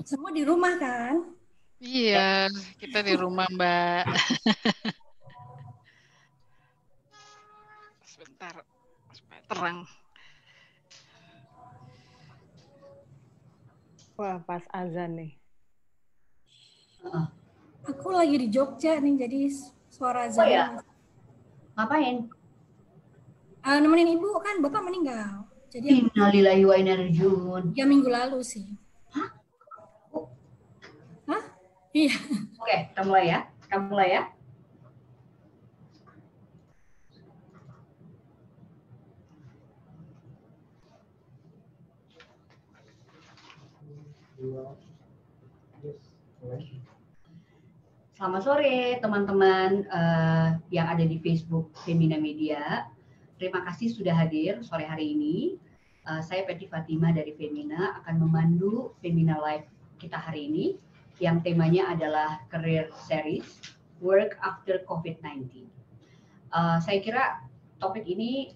Semua di rumah kan? Iya, kita di rumah, Mbak. Sebentar, supaya terang. Wah, pas azan nih. Heeh. Aku lagi di Jogja nih, jadi suara Oh azannya ya, masih. ngapain? Nemenin ibu kan, bapak meninggal. Jadi aku Innalillahi wa inna ilaihi raji'un. 3 minggu lalu sih. Oh, Hah? Iya. oke, kita mulai ya. Kita mulai ya. Selamat sore teman-teman yang ada di Facebook Femina Media. Terima kasih sudah hadir sore hari ini. Saya Peti Fatima dari Femina akan memandu Femina Live kita hari ini yang temanya adalah Career Series Work After COVID-19. Saya kira topik ini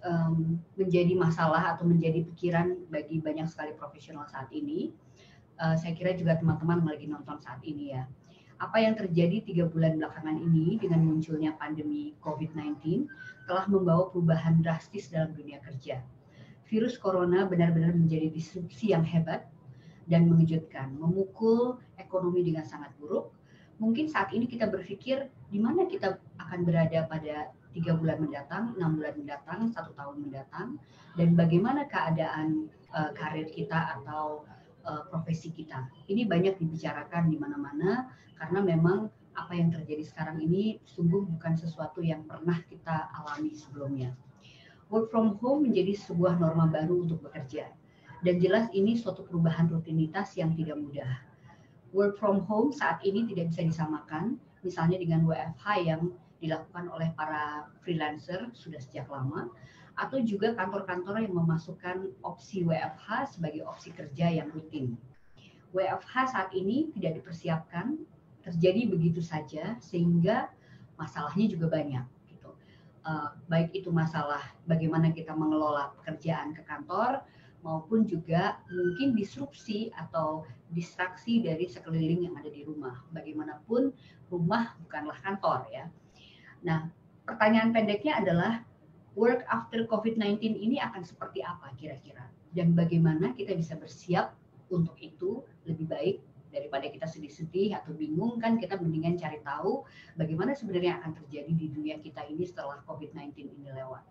menjadi masalah atau menjadi pikiran bagi banyak sekali profesional saat ini. Saya kira juga teman-teman lagi nonton saat ini ya. Apa yang terjadi 3 bulan belakangan ini dengan munculnya pandemi COVID-19 telah membawa perubahan drastis dalam dunia kerja. Virus corona benar-benar menjadi disrupsi yang hebat dan mengejutkan, memukul ekonomi dengan sangat buruk. Mungkin saat ini kita berpikir di mana kita akan berada pada 3 bulan mendatang, 6 bulan mendatang, 1 tahun mendatang, dan bagaimana keadaan karir kita atau profesi kita. Ini banyak dibicarakan di mana-mana karena memang apa yang terjadi sekarang ini sungguh bukan sesuatu yang pernah kita alami sebelumnya. Work from home menjadi sebuah norma baru untuk bekerja. Dan jelas ini suatu perubahan rutinitas yang tidak mudah. Work from home saat ini tidak bisa disamakan misalnya dengan WFH yang dilakukan oleh para freelancer sudah sejak lama, atau juga kantor-kantor yang memasukkan opsi WFH sebagai opsi kerja yang rutin. WFH saat ini tidak dipersiapkan, terjadi begitu saja sehingga masalahnya juga banyak. Gitu. Baik itu masalah bagaimana kita mengelola pekerjaan ke kantor, maupun juga mungkin disrupsi atau distraksi dari sekeliling yang ada di rumah. Bagaimanapun rumah bukanlah kantor ya. Nah, pertanyaan pendeknya adalah work after COVID-19 ini akan seperti apa kira-kira? Dan bagaimana kita bisa bersiap untuk itu lebih baik daripada kita sedih-sedih atau bingung kan, kita mendingan cari tahu bagaimana sebenarnya akan terjadi di dunia kita ini setelah COVID-19 ini lewat.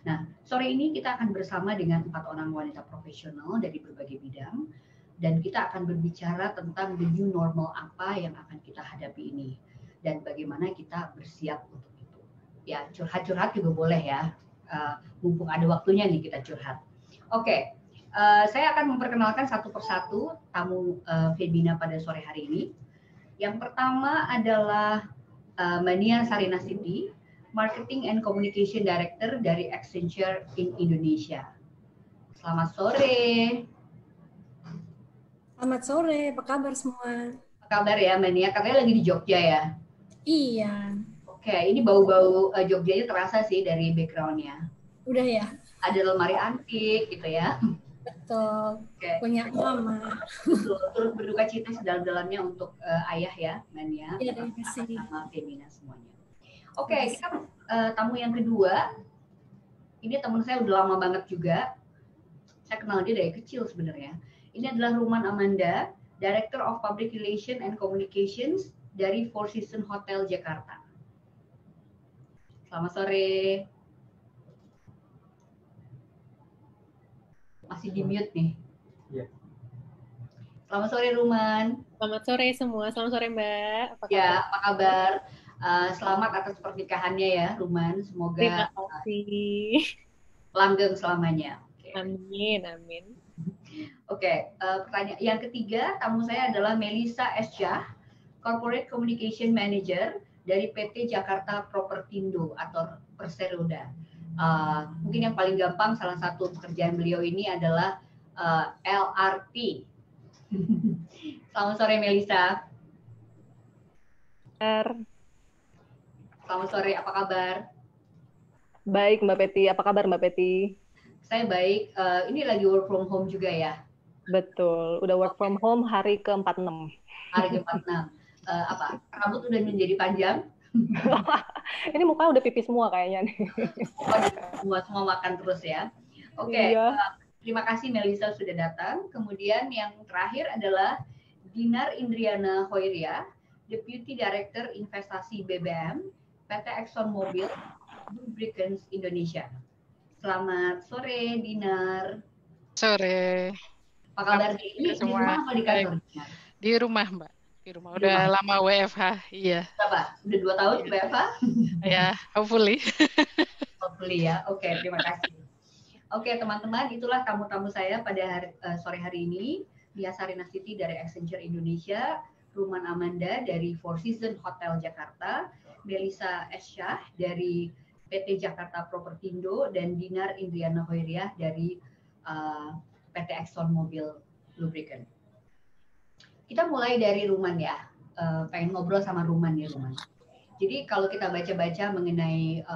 Nah, sore ini kita akan bersama dengan 4 orang wanita profesional dari berbagai bidang dan kita akan berbicara tentang the new normal apa yang akan kita hadapi ini dan bagaimana kita bersiap untuk itu. Ya, curhat-curhat juga boleh ya. Mumpung ada waktunya nih kita curhat. Oke. Saya akan memperkenalkan satu persatu tamu Femina pada sore hari ini. Yang pertama adalah Mania Sarinasiti, Marketing and Communication Director dari Accenture in Indonesia. Selamat sore. Selamat sore, apa kabar semua? Apa kabar ya Mania? Katanya lagi di Jogja ya? Iya. Oke, ini bau-bau Jogjanya terasa sih dari background-nya. Udah ya? Ada lemari antik gitu ya. Betul. Oke. Punya mama. Betul, turut berduka cita sedalam-dalamnya untuk ayah ya, Mania. Iya, terima kasih. Sama Femina semuanya. Oke, kita tamu yang kedua. Ini teman saya udah lama banget juga. Saya kenal dia dari kecil sebenarnya. Ini adalah Ruman Amanda, Director of Public Relations and Communications dari Four Seasons Hotel Jakarta. Selamat sore. Masih di mute nih. Iya. Selamat sore Ruman. Selamat sore semua. Selamat sore Mbak. Apa kabar? Ya, apa kabar? Selamat atas pernikahannya ya, Ruman. Semoga Terima kasih. langgeng selamanya. Amin, amin. Oke, pertanyaan yang ketiga tamu saya adalah Melisa Esyah, Corporate Communication Manager dari PT Jakarta Propertindo atau Perseroda. Mungkin yang paling gampang salah satu pekerjaan beliau ini adalah LRT. Selamat sore Melisa. Selamat sore, apa kabar? Baik Mbak Peti, apa kabar Mbak Peti? Saya baik. Ini lagi work from home juga ya? Betul. Udah work from home hari ke-46. Hari ke-46. Apa? Rambut udah menjadi panjang? Ini muka udah pipis semua kayaknya nih. Semua makan terus ya. Oke, Iya. terima kasih Melisa sudah datang. Kemudian yang terakhir adalah Dinar Indriana Hoiria, Deputy Director Investasi BBM, PT ExxonMobil, Lubricants Indonesia. Selamat sore, Dinar. Sore. Apa kabar di Semua. rumah apa di kantor? Di rumah, Mbak. Di rumah. Udah lama WFH. Iya. Berapa? Udah 2 tahun WFH? Ya, hopefully. Hopefully ya. Oke, terima kasih. Oke, teman-teman, itulah tamu-tamu saya pada sore hari ini. Mia Sarinasiti dari Accenture Indonesia, Ruman Amanda dari Four Seasons Hotel Jakarta, Melisa Esyah dari PT Jakarta Propertindo, dan Dinar Indriana Hoiriah dari PT ExxonMobil Lubricant. Kita mulai dari Ruman ya. Pengen ngobrol sama Ruman ya, Ruman. Jadi kalau kita baca-baca mengenai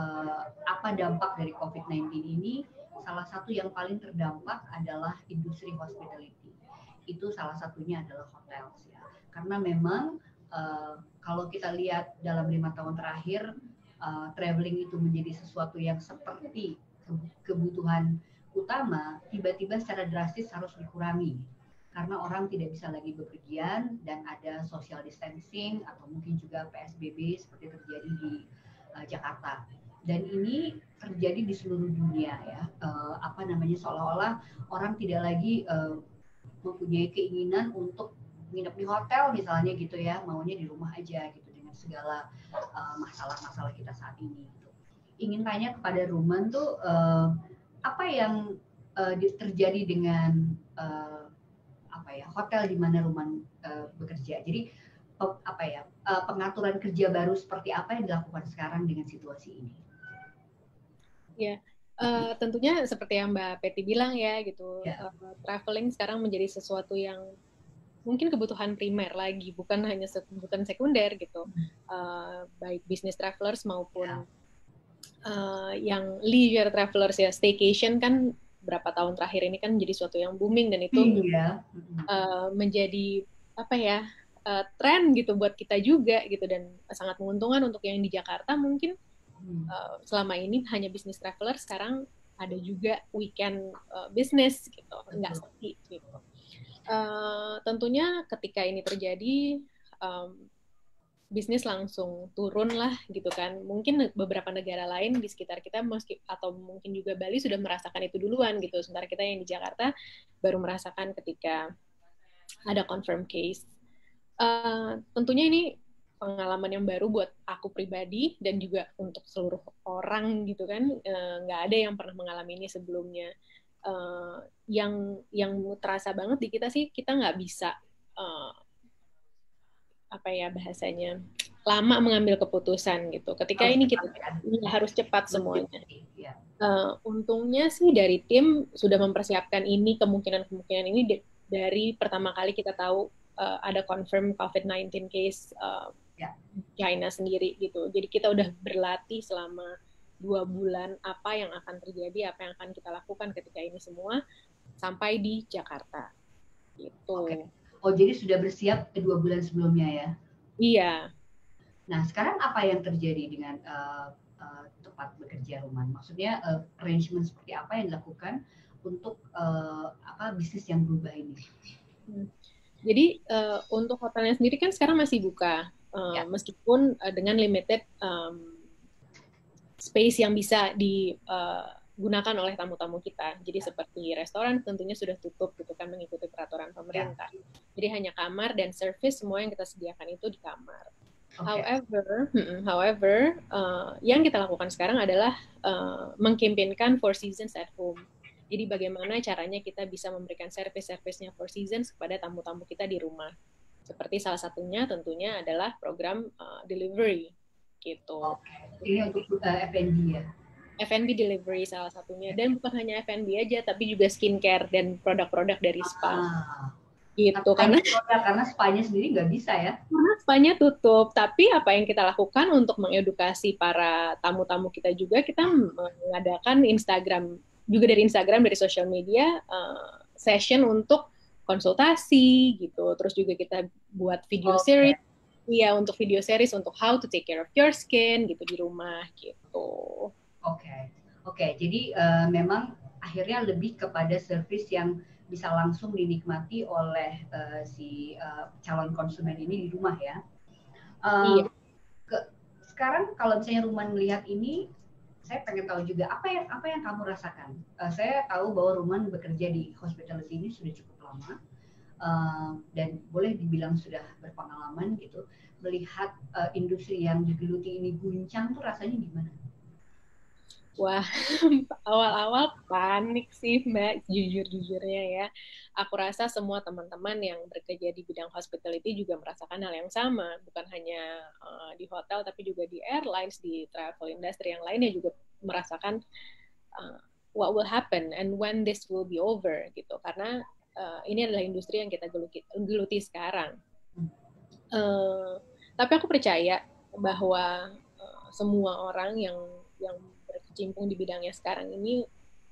apa dampak dari COVID-19 ini, salah satu yang paling terdampak adalah industri hospitality. Itu salah satunya adalah hotel ya. Karena memang kalau kita lihat dalam 5 tahun terakhir, traveling itu menjadi sesuatu yang seperti kebutuhan utama, tiba-tiba secara drastis harus dikurangi. Karena orang tidak bisa lagi bepergian dan ada social distancing atau mungkin juga PSBB seperti terjadi di Jakarta. Dan ini terjadi di seluruh dunia ya. Seolah-olah orang tidak lagi mempunyai keinginan untuk nginep di hotel misalnya gitu ya, maunya di rumah aja gitu dengan segala masalah-masalah kita saat ini. Gitu. Ingin tanya kepada Ruman tuh apa yang terjadi dengan hotel di mana Ruman bekerja. Jadi pengaturan kerja baru seperti apa yang dilakukan sekarang dengan situasi ini? Ya, tentunya seperti yang Mbak Peti bilang ya gitu, traveling sekarang menjadi sesuatu yang mungkin kebutuhan primer lagi, bukan hanya kebutuhan sekunder gitu, baik business travelers maupun yang leisure travelers ya, staycation kan berapa tahun terakhir ini kan menjadi sesuatu yang booming dan itu menjadi tren gitu buat kita juga gitu, dan sangat menguntungkan untuk yang di Jakarta mungkin. Selama ini hanya business traveler, sekarang ada juga weekend business gitu, nggak sepi gitu. Tentunya ketika ini terjadi, bisnis langsung turun lah gitu kan. Mungkin beberapa negara lain di sekitar kita atau mungkin juga Bali sudah merasakan itu duluan gitu. Sementara kita yang di Jakarta baru merasakan ketika ada confirm case. Tentunya ini pengalaman yang baru buat aku pribadi dan juga untuk seluruh orang gitu kan, nggak ada yang pernah mengalami ini sebelumnya. Yang terasa banget di kita sih, kita nggak bisa bahasanya lama mengambil keputusan gitu. Ketika ini kita harus cepat semuanya. Untungnya sih dari tim sudah mempersiapkan ini, kemungkinan ini dari pertama kali kita tahu ada confirm COVID-19 case China sendiri gitu. Jadi kita udah berlatih selama 2 bulan apa yang akan terjadi, apa yang akan kita lakukan ketika ini semua sampai di Jakarta. Gitu. Okay. Oh, jadi sudah bersiap 2 bulan sebelumnya ya? Iya. Nah, sekarang apa yang terjadi dengan tempat bekerja Ruman? Maksudnya arrangement seperti apa yang dilakukan untuk bisnis yang berubah ini? Jadi untuk hotelnya sendiri kan sekarang masih buka. Meskipun dengan limited space yang bisa digunakan oleh tamu-tamu kita. Jadi seperti restoran tentunya sudah tutup gitu kan, mengikuti peraturan pemerintah. Jadi hanya kamar dan service semua yang kita sediakan itu di kamar. However, yang kita lakukan sekarang adalah mengkampanyekan Four Seasons at Home. Jadi bagaimana caranya kita bisa memberikan service-service-nya Four Seasons kepada tamu-tamu kita di rumah. Seperti salah satunya tentunya adalah program delivery gitu. Ini untuk F&B ya? F&B delivery salah satunya, dan bukan hanya F&B aja, tapi juga skincare dan produk-produk dari spa. Gitu karena spa-nya sendiri nggak bisa ya? Karena spa-nya tutup. Tapi apa yang kita lakukan untuk mengedukasi para tamu-tamu kita juga, kita mengadakan Instagram, juga dari Instagram, dari social media, session untuk konsultasi gitu. Terus juga kita buat video series, iya untuk video series untuk how to take care of your skin gitu di rumah gitu. Oke. Jadi memang akhirnya lebih kepada service yang bisa langsung dinikmati oleh si calon konsumen ini di rumah ya. Iya. Sekarang kalau misalnya Ruman melihat ini, saya pengen tahu juga apa yang kamu rasakan. Saya tahu bahwa Ruman bekerja di hospitality ini sudah cukup lama dan boleh dibilang sudah berpengalaman gitu. Melihat industri yang digeluti ini guncang tuh rasanya gimana? Wah, awal-awal panik sih Mbak, jujur-jujurnya ya. Aku rasa semua teman-teman yang bekerja di bidang hospitality juga merasakan hal yang sama. Bukan hanya di hotel, tapi juga di airlines, di travel industry yang lainnya juga merasakan what will happen and when this will be over gitu. Karena ini adalah industri yang kita geluti sekarang. Tapi aku percaya bahwa semua orang yang berkecimpung di bidangnya sekarang ini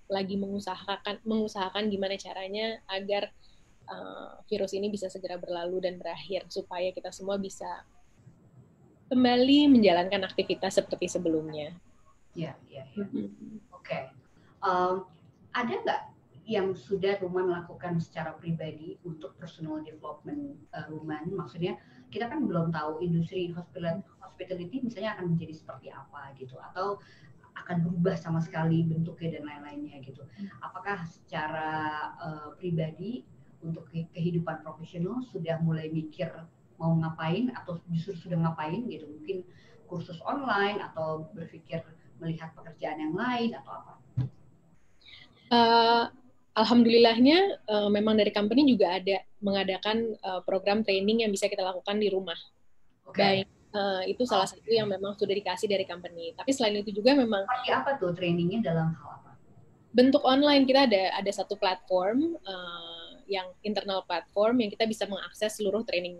lagi mengusahakan gimana caranya agar virus ini bisa segera berlalu dan berakhir supaya kita semua bisa kembali menjalankan aktivitas seperti sebelumnya. Iya. Oke. Ada nggak yang sudah Ruman lakukan secara pribadi untuk personal development Ruman? Maksudnya kita kan belum tahu industri hospitality misalnya akan menjadi seperti apa gitu, atau akan berubah sama sekali bentuknya dan lain-lainnya gitu. Apakah secara pribadi untuk kehidupan profesional sudah mulai mikir mau ngapain atau justru sudah ngapain gitu? Mungkin kursus online atau berpikir melihat pekerjaan yang lain atau apa? Alhamdulillahnya memang dari company juga ada mengadakan program training yang bisa kita lakukan di rumah. Baik. Itu salah satu yang memang sudah dikasih dari company. Tapi selain itu juga memang seperti apa tuh trainingnya, dalam hal apa? Bentuk online. Kita ada satu platform yang internal platform yang kita bisa mengakses seluruh training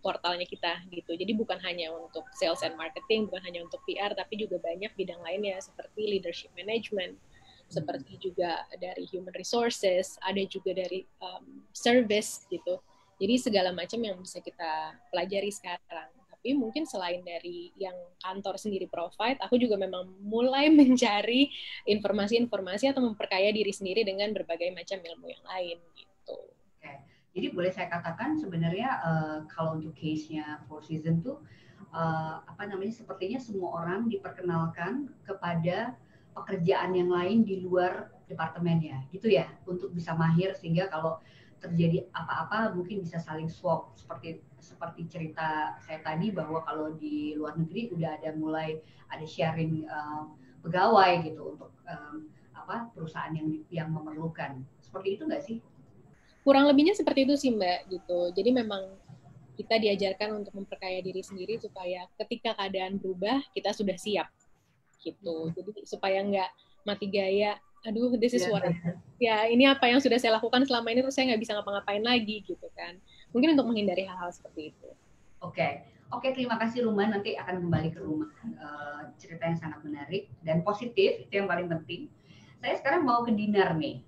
portalnya kita gitu. Jadi bukan hanya untuk sales and marketing, bukan hanya untuk PR, tapi juga banyak bidang lainnya seperti leadership management, seperti juga dari human resources, ada juga dari service gitu. Jadi segala macam yang bisa kita pelajari sekarang. Tapi mungkin selain dari yang kantor sendiri provide, aku juga memang mulai mencari informasi-informasi atau memperkaya diri sendiri dengan berbagai macam ilmu yang lain gitu. Oke. Jadi boleh saya katakan sebenarnya kalau untuk case-nya Four Seasons tuh sepertinya semua orang diperkenalkan kepada pekerjaan yang lain di luar departemennya, gitu ya, untuk bisa mahir sehingga kalau terjadi apa-apa mungkin bisa saling swap seperti cerita saya tadi bahwa kalau di luar negeri udah mulai ada sharing pegawai gitu untuk perusahaan yang memerlukan. Seperti itu nggak sih? Kurang lebihnya seperti itu sih Mbak gitu. Jadi memang kita diajarkan untuk memperkaya diri sendiri supaya ketika keadaan berubah kita sudah siap gitu. Jadi supaya nggak mati gaya, aduh this is what ya ini apa yang sudah saya lakukan selama ini terus saya nggak bisa ngapa-ngapain lagi gitu kan. Mungkin untuk menghindari hal-hal seperti itu. Oke, terima kasih Ruman, nanti akan kembali ke rumah. Cerita yang sangat menarik dan positif, itu yang paling penting. Saya sekarang mau ke Dinar nih,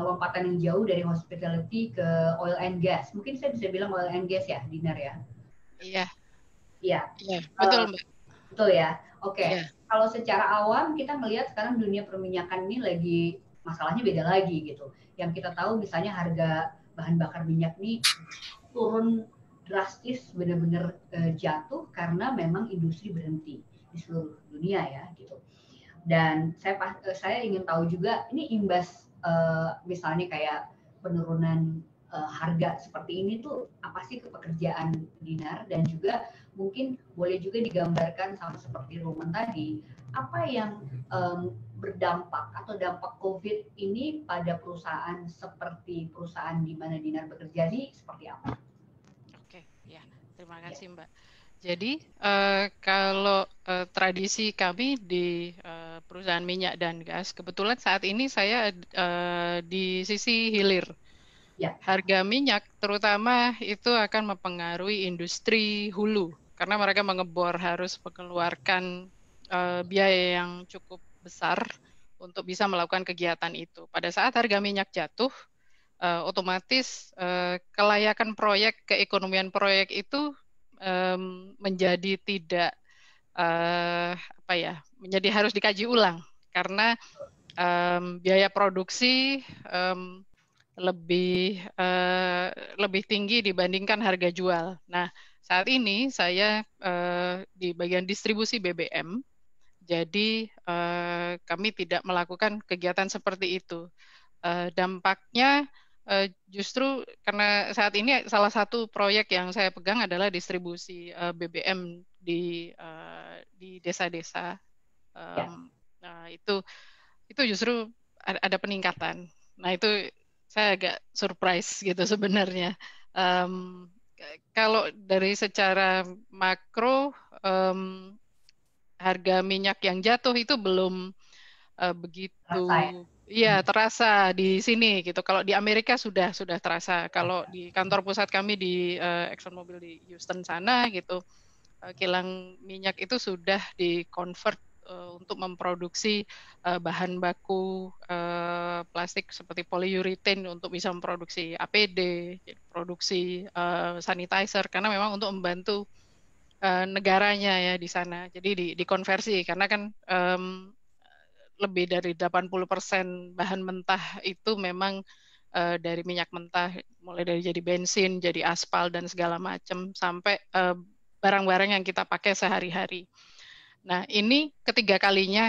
lompatan yang jauh dari hospitality ke oil and gas. Mungkin saya bisa bilang oil and gas ya, Dinar ya? Iya, betul Mbak. Betul ya, oke. Kalau secara awam kita melihat sekarang dunia perminyakan ini lagi masalahnya beda lagi gitu. Yang kita tahu misalnya harga bahan bakar minyak ini turun drastis, benar-benar jatuh karena memang industri berhenti di seluruh dunia ya gitu. Dan saya ingin tahu juga ini imbas misalnya kayak penurunan harga seperti ini tuh apa sih ke pekerjaan Dinar, dan juga mungkin boleh juga digambarkan sama seperti Ruman tadi, apa yang berdampak atau dampak COVID ini pada perusahaan seperti perusahaan di mana Dinar bekerja ini seperti apa? Oke, ya, terima kasih Mbak. Jadi kalau tradisi kami di perusahaan minyak dan gas, kebetulan saat ini saya di sisi hilir. Ya. Harga minyak terutama itu akan mempengaruhi industri hulu karena mereka mengebor, harus mengeluarkan biaya yang cukup besar untuk bisa melakukan kegiatan itu. Pada saat harga minyak jatuh, otomatis kelayakan proyek, keekonomian proyek itu menjadi tidak menjadi harus dikaji ulang karena biaya produksi lebih tinggi dibandingkan harga jual. Nah, saat ini saya di bagian distribusi BBM, jadi kami tidak melakukan kegiatan seperti itu. Dampaknya justru karena saat ini salah satu proyek yang saya pegang adalah distribusi BBM di desa-desa. Nah, itu justru ada peningkatan. Nah, itu saya agak surprise gitu sebenarnya. Kalau dari secara makro, harga minyak yang jatuh itu belum begitu, terasa ya, di sini gitu. Kalau di Amerika sudah terasa. Kalau di kantor pusat kami di ExxonMobil di Houston sana gitu, kilang minyak itu sudah di-convert untuk memproduksi bahan baku plastik seperti polyurethane untuk bisa memproduksi APD, produksi sanitizer, karena memang untuk membantu negaranya ya di sana. Jadi dikonversi karena kan lebih dari 80% bahan mentah itu memang dari minyak mentah, mulai dari jadi bensin, jadi aspal dan segala macam sampai barang-barang yang kita pakai sehari-hari. Nah, ini ketiga kalinya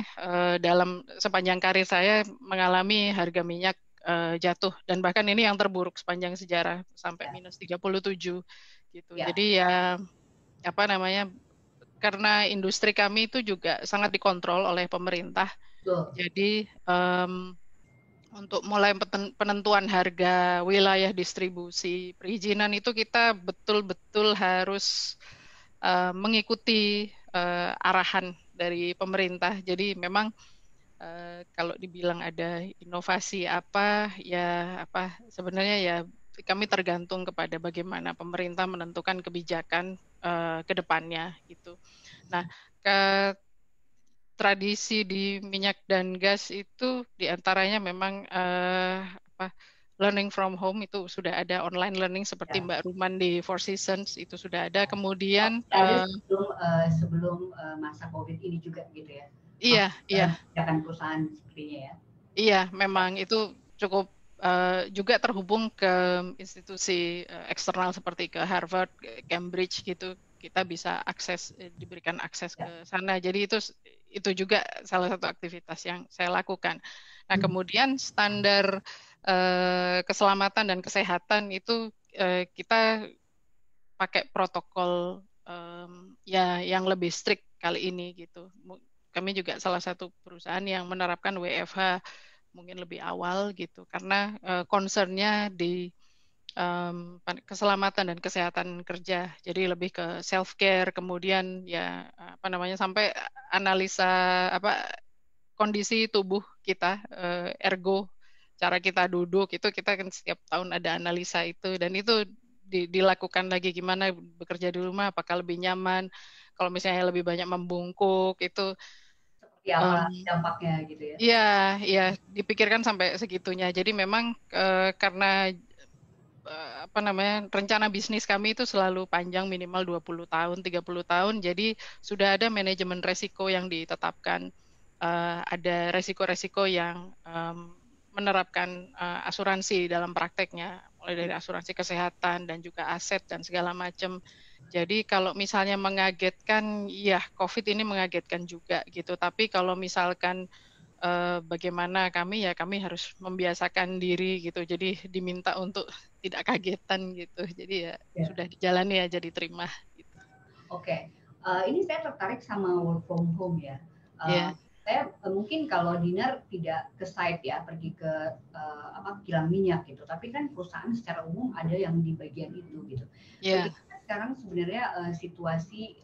dalam sepanjang karir saya mengalami harga minyak jatuh, dan bahkan ini yang terburuk sepanjang sejarah sampai minus 37 gitu. Jadi ya karena industri kami itu juga sangat dikontrol oleh pemerintah. Jadi untuk mulai penentuan harga, wilayah distribusi, perizinan itu kita betul-betul harus mengikuti arahan dari pemerintah. Jadi memang kalau dibilang ada inovasi sebenarnya ya kami tergantung kepada bagaimana pemerintah menentukan kebijakan ke depannya gitu. Nah, tradisi di minyak dan gas itu diantaranya memang learning from home, itu sudah ada online learning seperti Mbak Ruman di Four Seasons itu sudah ada. Kemudian sebelum masa COVID ini juga gitu ya. Iya. Kebijakan perusahaan sepertinya ya. Iya, memang itu cukup juga terhubung ke institusi eksternal seperti ke Harvard, Cambridge gitu. Kita bisa diberikan akses ke sana. Jadi itu juga salah satu aktivitas yang saya lakukan. Nah, kemudian standar keselamatan dan kesehatan itu kita pakai protokol yang lebih strict kali ini gitu. Kami juga salah satu perusahaan yang menerapkan WFH mungkin lebih awal gitu, karena concern-nya di keselamatan dan kesehatan kerja. Jadi lebih ke self care, kemudian sampai analisa kondisi tubuh kita, ergo cara kita duduk itu kita kan setiap tahun ada analisa itu, dan itu dilakukan lagi gimana bekerja di rumah, apakah lebih nyaman, kalau misalnya lebih banyak membungkuk itu seperti apa dampaknya gitu ya. Iya, dipikirkan sampai segitunya. Jadi memang karena rencana bisnis kami itu selalu panjang, minimal 20 tahun, 30 tahun. Jadi sudah ada manajemen resiko yang ditetapkan. Ada resiko-resiko yang menerapkan asuransi dalam prakteknya, mulai dari asuransi kesehatan dan juga aset dan segala macam. Jadi kalau misalnya mengagetkan, ya COVID ini mengagetkan juga gitu. Tapi kalau misalkan bagaimana kami harus membiasakan diri gitu. Jadi diminta untuk tidak kagetan gitu. Jadi sudah dijalani aja, diterima. Gitu. Oke. Ini saya tertarik sama work from home ya. Saya mungkin kalau Dinar tidak ke site ya, pergi ke kilang minyak gitu. Tapi kan perusahaan secara umum ada yang di bagian itu gitu. Bagaimana sekarang sebenarnya situasi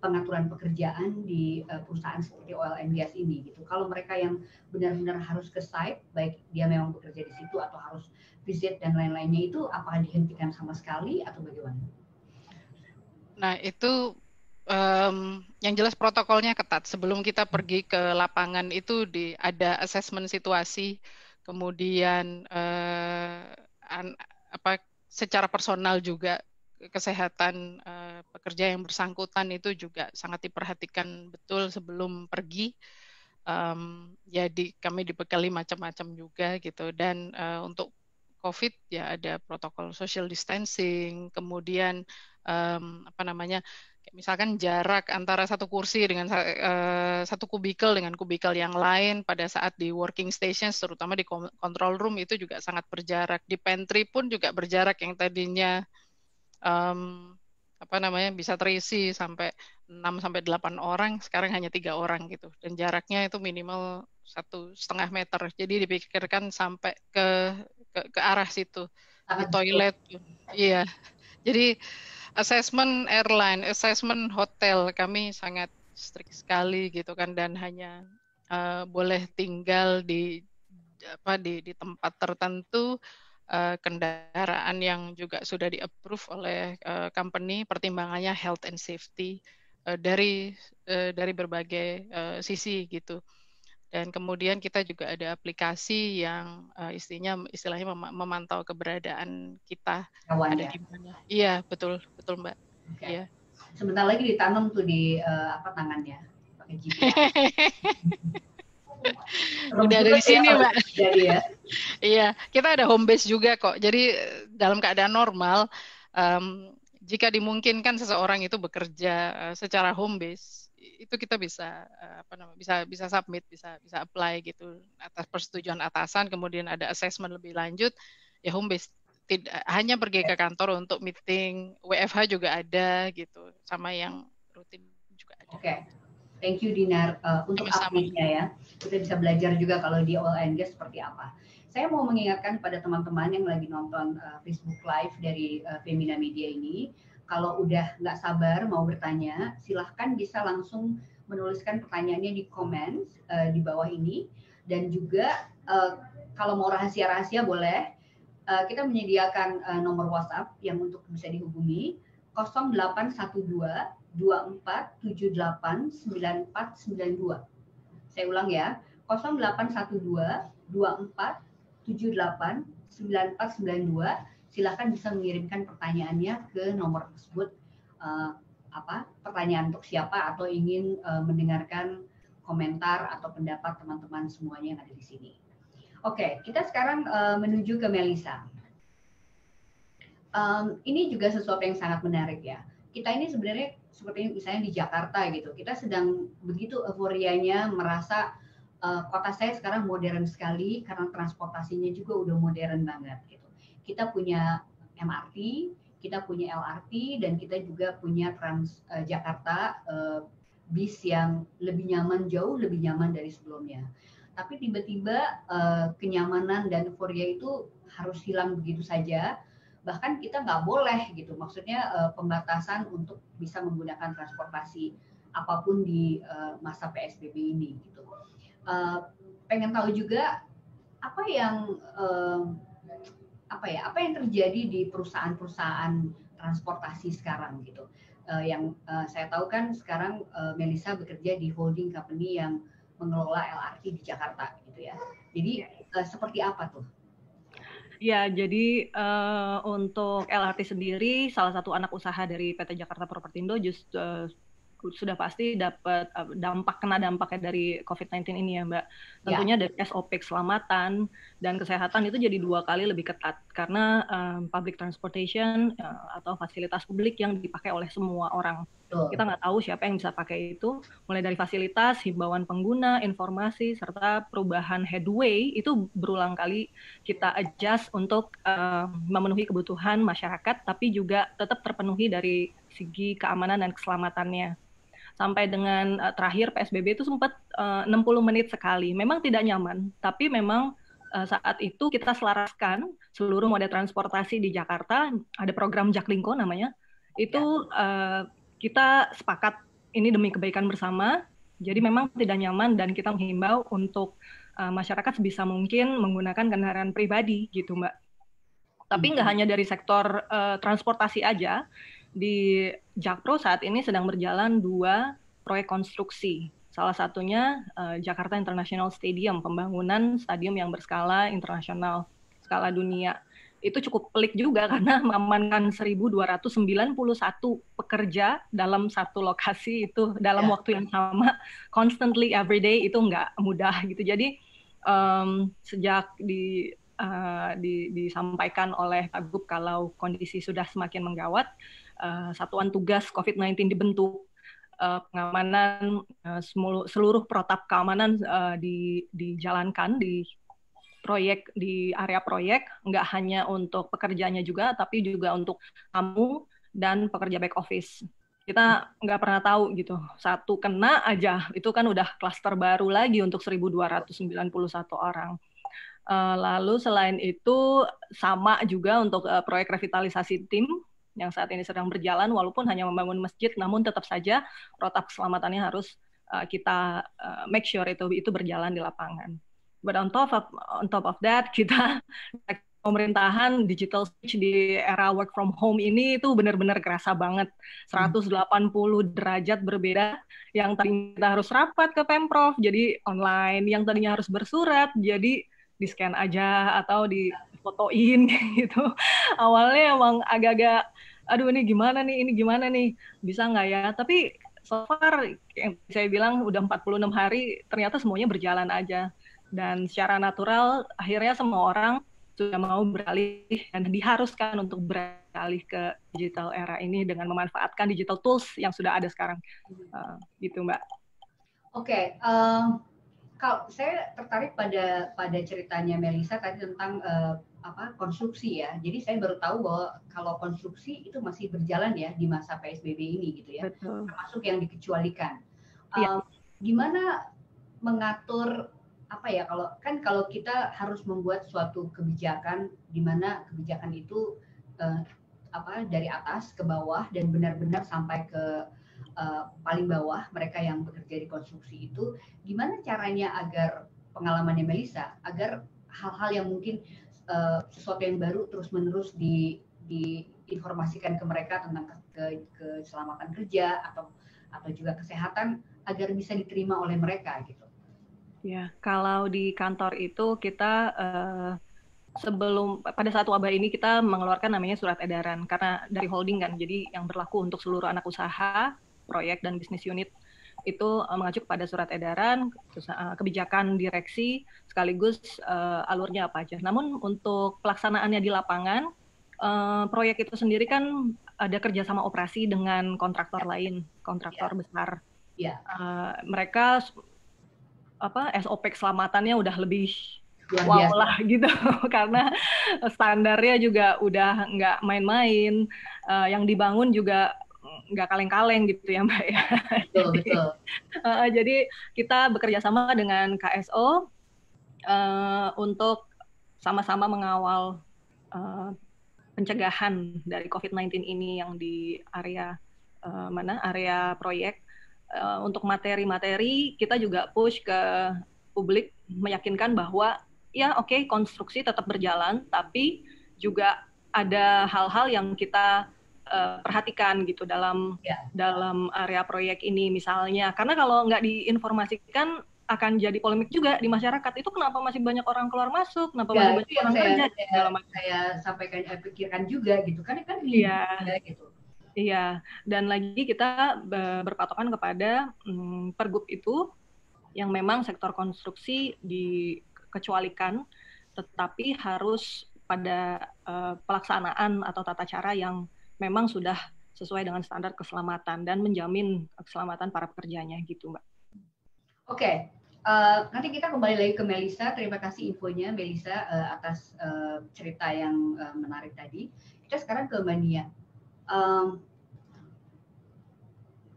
pengaturan pekerjaan di perusahaan seperti oil and gas ini gitu. Kalau mereka yang benar-benar harus ke site, baik dia memang bekerja di situ atau harus visit dan lain-lainnya, itu apakah dihentikan sama sekali atau bagaimana? Nah, itu yang jelas protokolnya ketat. Sebelum kita pergi ke lapangan itu ada assessment situasi, kemudian secara personal juga kesehatan pekerja yang bersangkutan itu juga sangat diperhatikan betul sebelum pergi. Jadi kami dibekali macam-macam juga gitu, dan untuk COVID ya ada protokol social distancing, kemudian misalkan jarak antara satu kursi dengan satu kubikel dengan kubikel yang lain pada saat di working stations, terutama di control room itu juga sangat berjarak. Di pantry pun juga berjarak, yang tadinya bisa terisi sampai 6 sampai 8 orang, sekarang hanya 3 orang gitu. Dan jaraknya itu minimal 1,5 meter. Jadi dipikirkan sampai ke arah situ. Di toilet. Iya. Jadi assessment airline, assessment hotel kami sangat strict sekali gitu kan, dan hanya boleh tinggal di tempat tertentu, kendaraan yang juga sudah di-approve oleh company, pertimbangannya health and safety dari berbagai sisi gitu. Dan kemudian kita juga ada aplikasi yang istilahnya memantau keberadaan kita ada di mana. Iya, betul Mbak. Okay. Iya. Sebentar lagi ditanam tuh di tangannya pakai GPS. Udah ada di sini, Mbak. Jadi ya. Iya, kita ada home base juga kok. Jadi dalam keadaan normal, jika dimungkinkan seseorang itu bekerja secara home base, itu kita bisa bisa submit, bisa apply gitu atas persetujuan atasan, kemudian ada assessment lebih lanjut, ya home base. Tidak hanya pergi ke kantor untuk meeting, WFH juga ada gitu, sama yang rutin juga ada. Oke. Thank you Dinar untuk update-nya ya. Kita bisa belajar juga kalau di oil and gas seperti apa. Saya mau mengingatkan pada teman-teman yang lagi nonton Facebook Live dari Femina Media ini, kalau udah nggak sabar mau bertanya, silahkan bisa langsung menuliskan pertanyaannya di komen di bawah ini. Dan juga kalau mau rahasia-rahasia boleh, kita menyediakan nomor WhatsApp yang untuk bisa dihubungi 0812 24789492. Saya ulang ya, 0812 24789492. Silakan bisa mengirimkan pertanyaannya ke nomor tersebut. Pertanyaan untuk siapa atau ingin mendengarkan komentar atau pendapat teman-teman semuanya yang ada di sini. Oke, kita sekarang menuju ke Melissa. Ini juga sesuatu yang sangat menarik ya. Kita ini sebenarnya seperti misalnya di Jakarta gitu, kita sedang begitu euforianya merasa kota saya sekarang modern sekali karena transportasinya juga udah modern banget gitu. Kita punya MRT, kita punya LRT, dan kita juga punya Transjakarta bis yang lebih nyaman, jauh lebih nyaman dari sebelumnya. Tapi tiba-tiba kenyamanan dan euforia itu harus hilang begitu saja. Bahkan kita nggak boleh gitu, maksudnya pembatasan untuk bisa menggunakan transportasi apapun di masa PSBB ini gitu. Pengen tahu juga apa yang terjadi di perusahaan-perusahaan transportasi sekarang gitu. Yang saya tahu kan sekarang Melissa bekerja di holding company yang mengelola LRT di Jakarta gitu ya. Jadi seperti apa tuh? Ya, jadi untuk LRT sendiri, salah satu anak usaha dari PT Jakarta Propertindo sudah pasti dapat dampaknya dari COVID-19 ini ya Mbak. Tentunya dari SOP keselamatan dan kesehatan itu jadi 2 kali lebih ketat karena public transportation atau fasilitas publik yang dipakai oleh semua orang. Kita nggak tahu siapa yang bisa pakai itu, mulai dari fasilitas, himbauan pengguna, informasi, serta perubahan headway itu berulang kali kita adjust untuk memenuhi kebutuhan masyarakat, tapi juga tetap terpenuhi dari segi keamanan dan keselamatannya. Sampai dengan terakhir PSBB itu sempat 60 menit sekali. Memang tidak nyaman, tapi memang saat itu kita selaraskan seluruh moda transportasi di Jakarta, ada program Jaklingko namanya, itu kita sepakat ini demi kebaikan bersama, jadi memang tidak nyaman dan kita menghimbau untuk masyarakat sebisa mungkin menggunakan kendaraan pribadi gitu Mbak. Tapi nggak hanya dari sektor transportasi aja, di Jakpro saat ini sedang berjalan 2 proyek konstruksi. Salah satunya Jakarta International Stadium, pembangunan stadium yang berskala internasional, skala dunia. Itu cukup pelik juga karena mengamankan 1.291 pekerja dalam satu lokasi itu dalam waktu yang sama, constantly every day, itu nggak mudah gitu. Jadi sejak disampaikan oleh Pak Gub kalau kondisi sudah semakin menggawat, Satuan Tugas COVID-19 dibentuk. Pengamanan seluruh protap keamanan dijalankan di proyek, di area proyek, nggak hanya untuk pekerjanya juga, tapi juga untuk tamu dan pekerja back office. Kita nggak pernah tahu gitu, satu kena aja itu kan udah klaster baru lagi untuk 1.291 orang. Lalu selain itu sama juga untuk proyek revitalisasi tim yang saat ini sedang berjalan, walaupun hanya membangun masjid, namun tetap saja protap keselamatannya harus kita make sure itu berjalan di lapangan. But on top of that, kita pemerintahan digital switch di era work from home ini itu benar-benar kerasa banget. 180 derajat berbeda, yang tadinya kita harus rapat ke Pemprov jadi online, yang tadinya harus bersurat jadi di-scan aja atau difotoin gitu. Awalnya emang agak-agak aduh ini gimana nih, bisa nggak ya? Tapi so far yang saya bilang udah 46 hari ternyata semuanya berjalan aja. Dan secara natural akhirnya semua orang sudah mau beralih dan diharuskan untuk beralih ke digital era ini dengan memanfaatkan digital tools yang sudah ada sekarang. Gitu Mbak. Oke, kalau saya tertarik pada ceritanya Melissa tadi tentang konstruksi ya. Jadi saya baru tahu bahwa kalau konstruksi itu masih berjalan ya di masa PSBB ini gitu ya. Betul. Termasuk yang dikecualikan. Ya. Gimana mengatur kalau kita harus membuat suatu kebijakan di mana kebijakan itu dari atas ke bawah dan benar-benar sampai ke paling bawah mereka yang bekerja di konstruksi itu, gimana caranya agar pengalamannya Melissa agar hal-hal yang mungkin sesuatu yang baru terus-menerus diinformasikan ke mereka tentang keselamatan kerja atau juga kesehatan agar bisa diterima oleh mereka gitu. Ya, kalau di kantor itu kita pada saat wabah ini kita mengeluarkan namanya surat edaran karena dari holding kan, jadi yang berlaku untuk seluruh anak usaha, proyek dan bisnis unit itu mengacu kepada surat edaran, kebijakan direksi, sekaligus alurnya apa aja. Namun untuk pelaksanaannya di lapangan, proyek itu sendiri kan ada kerjasama operasi dengan kontraktor lain, kontraktor besar. Mereka SOP keselamatannya udah lebih wow lah gitu, karena standarnya juga udah nggak main-main, yang dibangun juga nggak kaleng-kaleng gitu ya Mbak ya. Betul. Jadi kita bekerja sama dengan KSO untuk sama-sama mengawal pencegahan dari COVID-19 ini yang di area area proyek. Untuk materi-materi kita juga push ke publik, meyakinkan bahwa ya oke, konstruksi tetap berjalan, tapi juga ada hal-hal yang kita perhatikan gitu dalam area proyek ini misalnya, karena kalau nggak diinformasikan akan jadi polemik juga di masyarakat. Itu kenapa masih banyak orang keluar masuk, kenapa masih banyak orang kerja? Saya sampaikan, pikirkan juga gitu kan gitu. Iya, dan lagi kita berpatokan kepada Pergub itu yang memang sektor konstruksi dikecualikan, tetapi harus pada pelaksanaan atau tata cara yang memang sudah sesuai dengan standar keselamatan dan menjamin keselamatan para pekerjanya gitu, Mbak. Oke, nanti kita kembali lagi ke Melissa. Terima kasih infonya Melissa atas cerita yang menarik tadi. Kita sekarang ke Mbak Nia.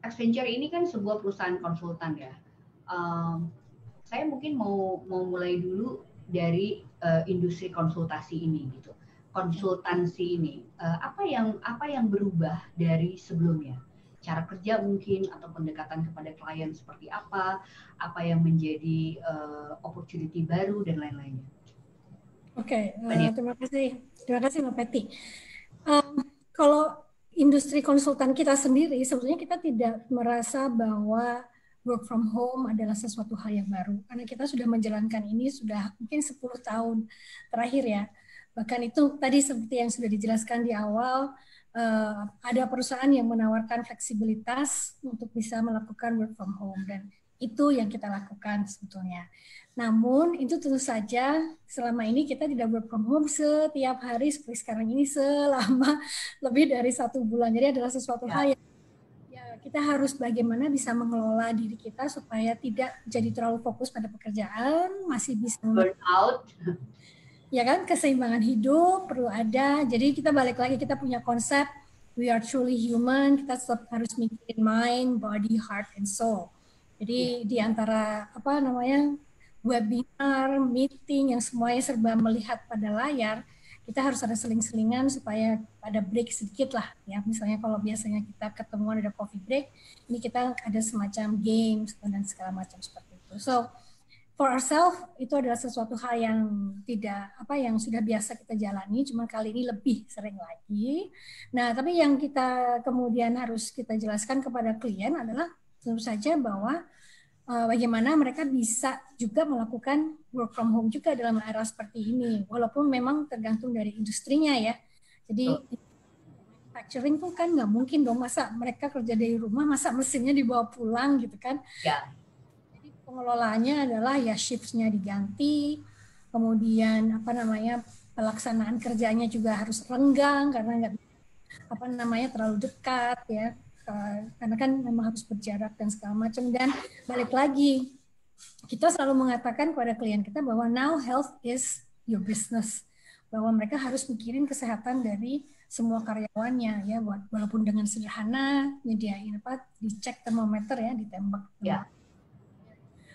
Accenture ini kan sebuah perusahaan konsultan ya. Saya mungkin mau mulai dulu dari industri konsultasi ini gitu. Konsultansi ini apa yang berubah dari sebelumnya? Cara kerja mungkin atau pendekatan kepada klien seperti apa yang menjadi opportunity baru dan lain-lainnya. Oke, terima kasih Mbak Peti. Kalau industri konsultan kita sendiri sebetulnya kita tidak merasa bahwa work from home adalah sesuatu hal yang baru. Karena kita sudah menjalankan ini sudah mungkin 10 tahun terakhir ya. Bahkan itu tadi seperti yang sudah dijelaskan di awal, ada perusahaan yang menawarkan fleksibilitas untuk bisa melakukan work from home, dan itu yang kita lakukan sebetulnya. Namun itu tentu saja selama ini kita tidak work from home setiap hari seperti sekarang ini selama lebih dari 1 bulan. Jadi adalah sesuatu hal yang kita harus bagaimana bisa mengelola diri kita supaya tidak jadi terlalu fokus pada pekerjaan, masih bisa burn out. Ya kan, keseimbangan hidup perlu ada. Jadi kita balik lagi, kita punya konsep we are truly human, kita tetap harus mikirin mind, body, heart, and soul. Jadi di antara webinar, meeting yang semuanya serba melihat pada layar, kita harus ada seling-selingan supaya ada break sedikit lah ya. Misalnya kalau biasanya kita ketemuan ada coffee break, ini kita ada semacam games dan segala macam seperti itu. So for ourselves itu adalah sesuatu hal yang yang sudah biasa kita jalani, cuma kali ini lebih sering lagi. Nah, tapi yang kita kemudian harus kita jelaskan kepada klien adalah tentu saja bahwa bagaimana mereka bisa juga melakukan work from home juga dalam era seperti ini, walaupun memang tergantung dari industrinya ya. Jadi manufacturing tuh kan nggak mungkin dong, masa mereka kerja dari rumah, masa mesinnya dibawa pulang gitu kan. Ya. Pengelolaannya adalah ya shift-nya diganti, kemudian pelaksanaan kerjanya juga harus renggang karena nggak terlalu dekat ya, karena kan memang harus berjarak dan segala macam. Dan balik lagi, kita selalu mengatakan kepada klien kita bahwa now health is your business, bahwa mereka harus mikirin kesehatan dari semua karyawannya ya, walaupun dengan sederhana nyediain dicek termometer ya, ditembak. Ya.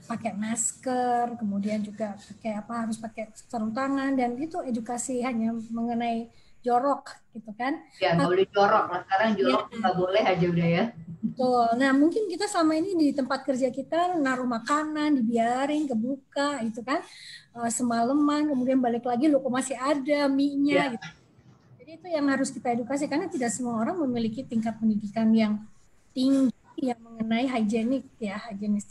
Pakai masker, kemudian juga harus pakai sarung tangan, dan itu edukasi hanya mengenai jorok gitu kan. Ya, nggak boleh jorok lah, sekarang jorok nggak boleh aja udah ya. Betul. Nah, mungkin kita selama ini di tempat kerja kita naruh makanan, dibiarin kebuka itu kan, semalaman, kemudian balik lagi kok masih ada mie-nya gitu. Jadi itu yang harus kita edukasi, karena tidak semua orang memiliki tingkat pendidikan yang tinggi yang mengenai higienis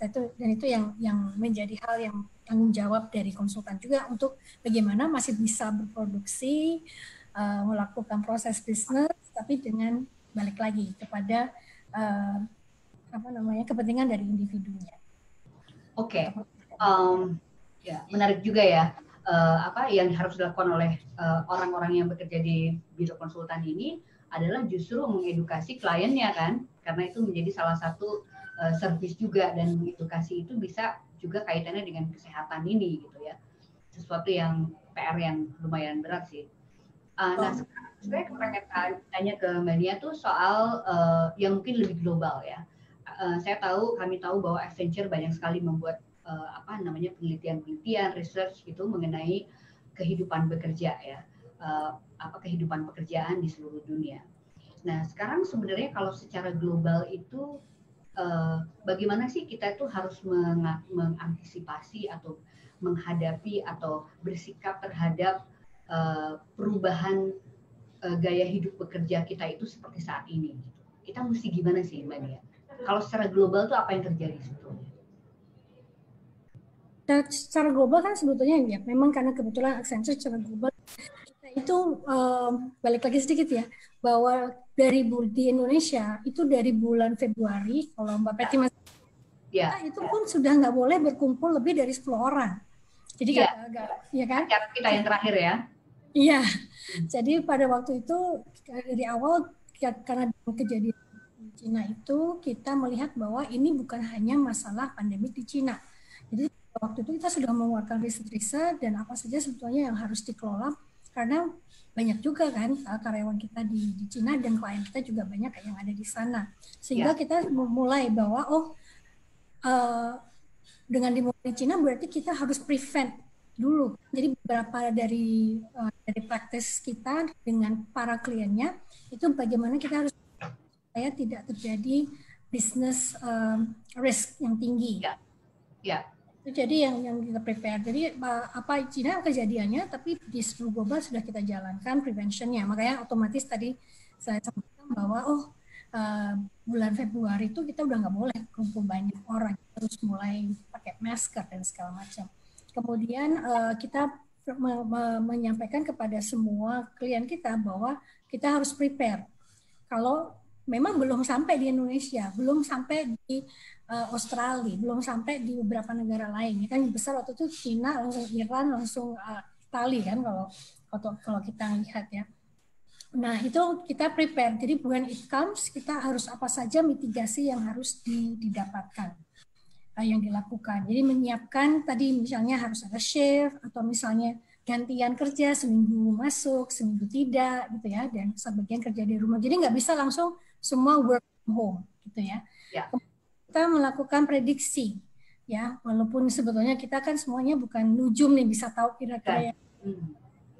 itu, dan itu yang menjadi hal yang tanggung jawab dari konsultan juga untuk bagaimana masih bisa berproduksi, melakukan proses bisnis, tapi dengan balik lagi kepada kepentingan dari individunya. Oke. Ya, menarik juga ya yang harus dilakukan oleh orang-orang yang bekerja di biro konsultan ini adalah justru mengedukasi kliennya kan, karena itu menjadi salah satu service juga, dan edukasi itu bisa juga kaitannya dengan kesehatan ini gitu ya, sesuatu yang PR yang lumayan berat sih. Nah sekarang saya pengen tanya ke Mbak Nia tuh soal yang mungkin lebih global ya. Kami tahu bahwa Accenture banyak sekali membuat penelitian, research gitu mengenai kehidupan bekerja ya. Kehidupan pekerjaan di seluruh dunia. Nah, sekarang sebenarnya kalau secara global itu bagaimana sih kita itu harus mengantisipasi atau menghadapi atau bersikap terhadap perubahan gaya hidup bekerja kita itu seperti saat ini. Kita mesti gimana sih, Mbak Nia? Kalau secara global itu apa yang terjadi sebetulnya? Secara global kan sebetulnya ya, memang karena kebetulan Accenture secara global itu balik lagi sedikit ya, bahwa di Indonesia itu dari bulan Februari, kalau Mbak Peti masih itu pun sudah nggak boleh berkumpul lebih dari 10 orang. Jadi agak ya kan? Cara kita yang terakhir ya. Iya. Jadi pada waktu itu dari awal karena kejadian di Cina itu kita melihat bahwa ini bukan hanya masalah pandemik di Cina. Jadi waktu itu kita sudah mengeluarkan riset dan apa saja sebetulnya yang harus dikelola, karena banyak juga kan karyawan kita di Cina dan klien kita juga banyak yang ada di sana. Sehingga kita mulai bahwa dengan dimulai di Cina berarti kita harus prevent dulu. Jadi beberapa dari praktis kita dengan para kliennya itu bagaimana kita harus supaya tidak terjadi business risk yang tinggi. Jadi yang kita prepare. Jadi Cina kejadiannya, tapi di seluruh global sudah kita jalankan preventionnya. Makanya otomatis tadi saya sampaikan bahwa bulan Februari itu kita udah nggak boleh kumpul banyak orang, terus mulai pakai masker dan segala macam. Kemudian kita menyampaikan kepada semua klien kita bahwa kita harus prepare. Kalau memang belum sampai di Indonesia, belum sampai di Australia, belum sampai di beberapa negara lain. Kan yang besar waktu itu Cina, langsung Iran, langsung Italia kan kalau kita lihat ya. Nah, itu kita prepare. Jadi when it comes, kita harus apa saja mitigasi yang harus didapatkan, yang dilakukan. Jadi menyiapkan tadi misalnya harus ada shift, atau misalnya gantian kerja, seminggu masuk, seminggu tidak, gitu ya. Dan sebagian kerja di rumah. Jadi nggak bisa langsung semua work from home, gitu ya. Kita melakukan prediksi, ya. Walaupun sebetulnya kita kan semuanya bukan nujum nih, bisa tahu kira-kira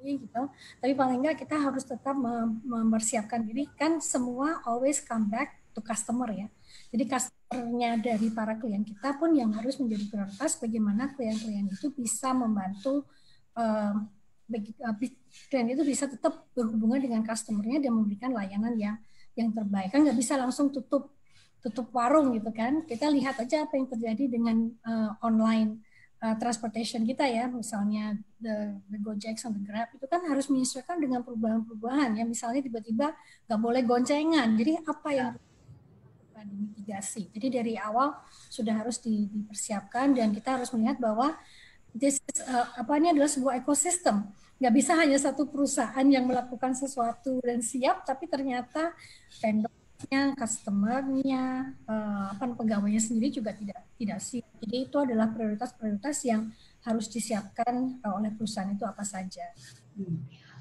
gitu, tapi paling enggak kita harus tetap mempersiapkan diri, kan semua always come back to customer ya. Jadi customernya dari para klien kita pun yang harus menjadi prioritas, bagaimana klien-klien itu bisa membantu klien itu bisa tetap berhubungan dengan customernya dan memberikan layanan yang terbaik. Kan nggak bisa langsung tutup warung gitu kan. Kita lihat aja apa yang terjadi dengan online transportation kita ya, misalnya the Gojek and the Grab itu kan harus menyesuaikan dengan perubahan-perubahan ya, misalnya tiba-tiba nggak boleh goncengan, jadi apa yang harus dimitigasi. Jadi dari awal sudah harus dipersiapkan dan kita harus melihat bahwa ini adalah sebuah ekosistem, nggak bisa hanya satu perusahaan yang melakukan sesuatu dan siap, tapi ternyata vendornya, customernya, pegawainya sendiri juga tidak siap. Jadi itu adalah prioritas-prioritas yang harus disiapkan oleh perusahaan itu apa saja.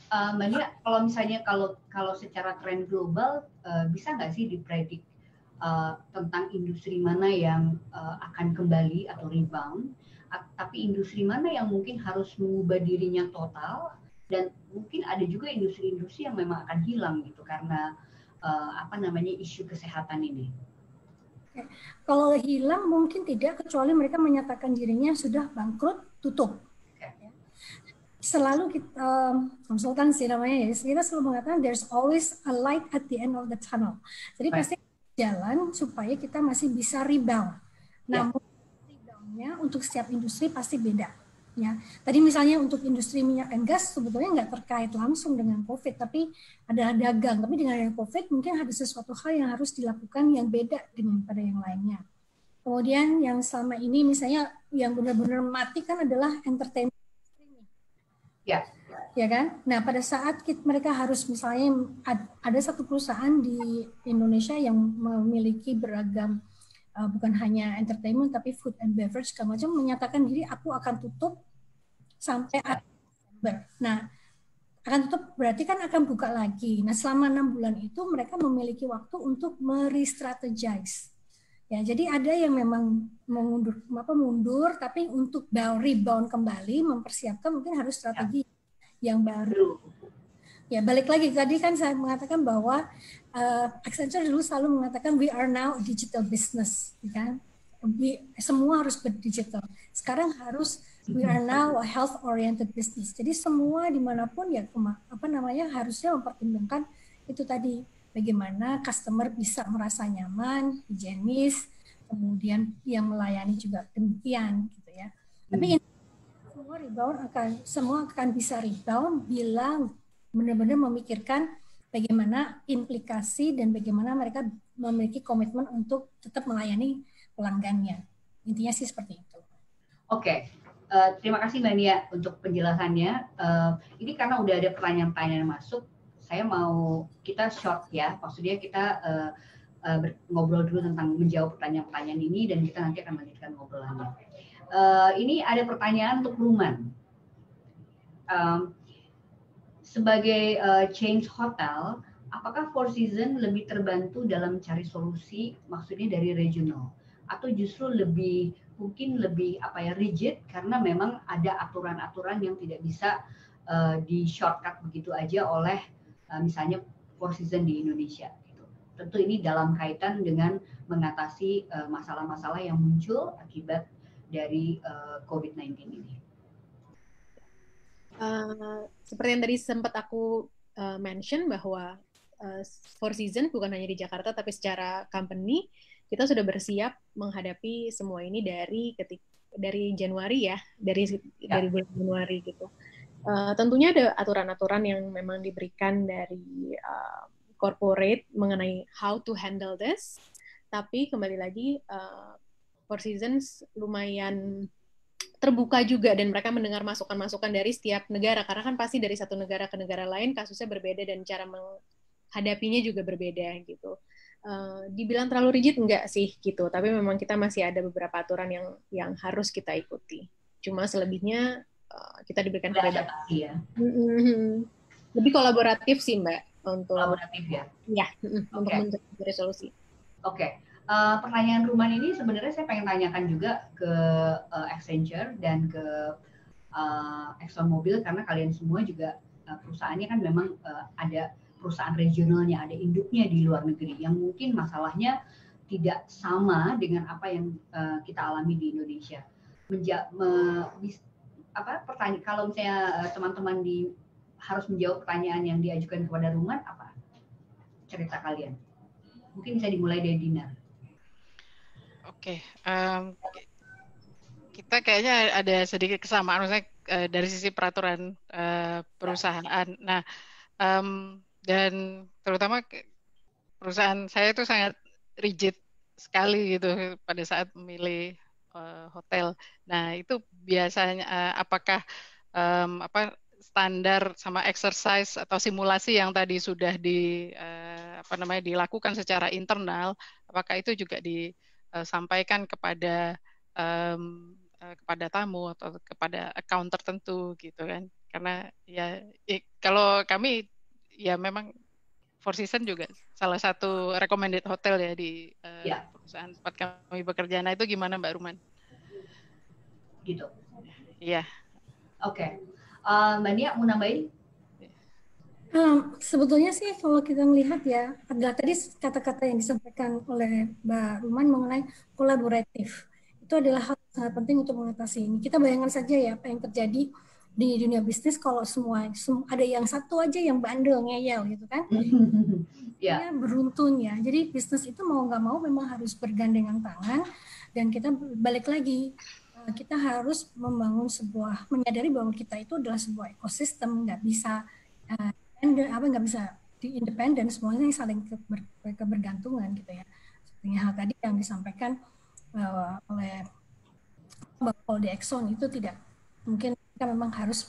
Mbak Nia, kalau misalnya kalau secara tren global bisa nggak sih dipredik tentang industri mana yang akan kembali atau rebound, tapi industri mana yang mungkin harus mengubah dirinya total, dan mungkin ada juga industri-industri yang memang akan hilang gitu karena isu kesehatan ini? Kalau hilang mungkin tidak, kecuali mereka menyatakan dirinya sudah bangkrut, tutup. Selalu kita konsultansi namanya, kita selalu mengatakan there's always a light at the end of the tunnel. Jadi pasti jalan supaya kita masih bisa rebound. Namun reboundnya untuk setiap industri pasti beda. Ya, tadi misalnya untuk industri minyak dan gas sebetulnya nggak terkait langsung dengan COVID, tapi ada dagang. Tapi dengan COVID mungkin ada sesuatu hal yang harus dilakukan yang beda daripada yang lainnya. Kemudian yang selama ini misalnya yang benar-benar mati kan adalah entertainment. Ya kan? Nah pada saat mereka harus misalnya ada satu perusahaan di Indonesia yang memiliki beragam bukan hanya entertainment tapi food and beverage segala macam, menyatakan diri aku akan tutup sampai Desember. Nah, akan tutup berarti kan akan buka lagi. Nah, selama 6 bulan itu mereka memiliki waktu untuk merestrategize. Ya, jadi ada yang memang mundur, tapi untuk rebound kembali, mempersiapkan mungkin harus strategi yang baru. Ya, balik lagi tadi kan saya mengatakan bahwa Accenture dulu selalu mengatakan we are now a digital business, kan? Semua harus berdigital. Sekarang harus we are now a health oriented business. Jadi semua dimanapun ya harusnya mempertimbangkan itu tadi, bagaimana customer bisa merasa nyaman, higienis, kemudian yang melayani juga demikian gitu ya. Tapi semua akan bisa rebound bila benar-benar memikirkan bagaimana implikasi dan bagaimana mereka memiliki komitmen untuk tetap melayani pelanggannya. Intinya sih seperti itu. Oke. Terima kasih Mbak Nia untuk penjelasannya. Ini karena udah ada pertanyaan-pertanyaan yang masuk, saya mau kita short ya. Maksudnya kita ngobrol dulu tentang menjawab pertanyaan-pertanyaan ini dan kita nanti akan melanjutkan ngobrolannya. Ini ada pertanyaan untuk Ruman. Sebagai chain hotel, apakah Four Seasons lebih terbantu dalam mencari solusi, maksudnya dari regional, atau justru mungkin lebih rigid karena memang ada aturan-aturan yang tidak bisa di shortcut begitu aja oleh misalnya Four Seasons di Indonesia. Gitu. Tentu ini dalam kaitan dengan mengatasi masalah-masalah yang muncul akibat dari COVID-19 ini. Seperti yang tadi sempat aku mention bahwa Four Seasons bukan hanya di Jakarta tapi secara company kita sudah bersiap menghadapi semua ini dari Januari ya, dari bulan Januari gitu. Tentunya ada aturan-aturan yang memang diberikan dari corporate mengenai how to handle this, tapi kembali lagi Four Seasons lumayan terbuka juga dan mereka mendengar masukan-masukan dari setiap negara, karena kan pasti dari satu negara ke negara lain kasusnya berbeda dan cara menghadapinya juga berbeda gitu. Dibilang terlalu rigid enggak sih gitu, tapi memang kita masih ada beberapa aturan yang harus kita ikuti. Cuma selebihnya kita diberikan kebebasan. Ya. Lebih kolaboratif sih Mbak untuk kolaboratif ya. Ya, untuk mencari solusi. Oke. Pertanyaan Ruman ini sebenarnya saya pengen tanyakan juga ke Accenture dan ke ExxonMobil, karena kalian semua juga perusahaannya kan memang ada perusahaan regionalnya, ada induknya di luar negeri yang mungkin masalahnya tidak sama dengan apa yang kita alami di Indonesia. Pertanyaan, kalau misalnya teman-teman harus menjawab pertanyaan yang diajukan kepada Ruman, apa cerita kalian? Mungkin bisa dimulai dari Dinar. Oke, kita kayaknya ada sedikit kesamaan, maksudnya dari sisi peraturan perusahaan. Nah, dan terutama perusahaan saya itu sangat rigid sekali gitu pada saat memilih hotel. Nah, itu biasanya apakah standar sama exercise atau simulasi yang tadi sudah dilakukan secara internal, apakah itu juga disampaikan kepada tamu atau kepada account tertentu gitu kan? Karena ya kalau kami ya memang Four Seasons juga salah satu recommended hotel ya di perusahaan tempat kami bekerja. Nah itu gimana Mbak Ruman? Gitu. Iya. Oke. Mbak Nia mau nambahin? Sebetulnya sih kalau kita melihat ya, adalah tadi kata-kata yang disampaikan oleh Mbak Ruman mengenai kolaboratif. Itu adalah hal yang sangat penting untuk mengatasi ini. Kita bayangkan saja ya apa yang terjadi di dunia bisnis kalau semua ada yang satu aja yang bandel ngeyel gitu kan. Ya beruntun ya. Jadi bisnis itu mau nggak mau memang harus bergandengan tangan, dan kita balik lagi kita harus membangun menyadari bahwa kita itu adalah sebuah ekosistem, nggak bisa nggak bisa independen, semuanya saling kebergantungan gitu ya. Seperti hal tadi yang disampaikan oleh Bapak di Exxon itu tidak mungkin, kita memang harus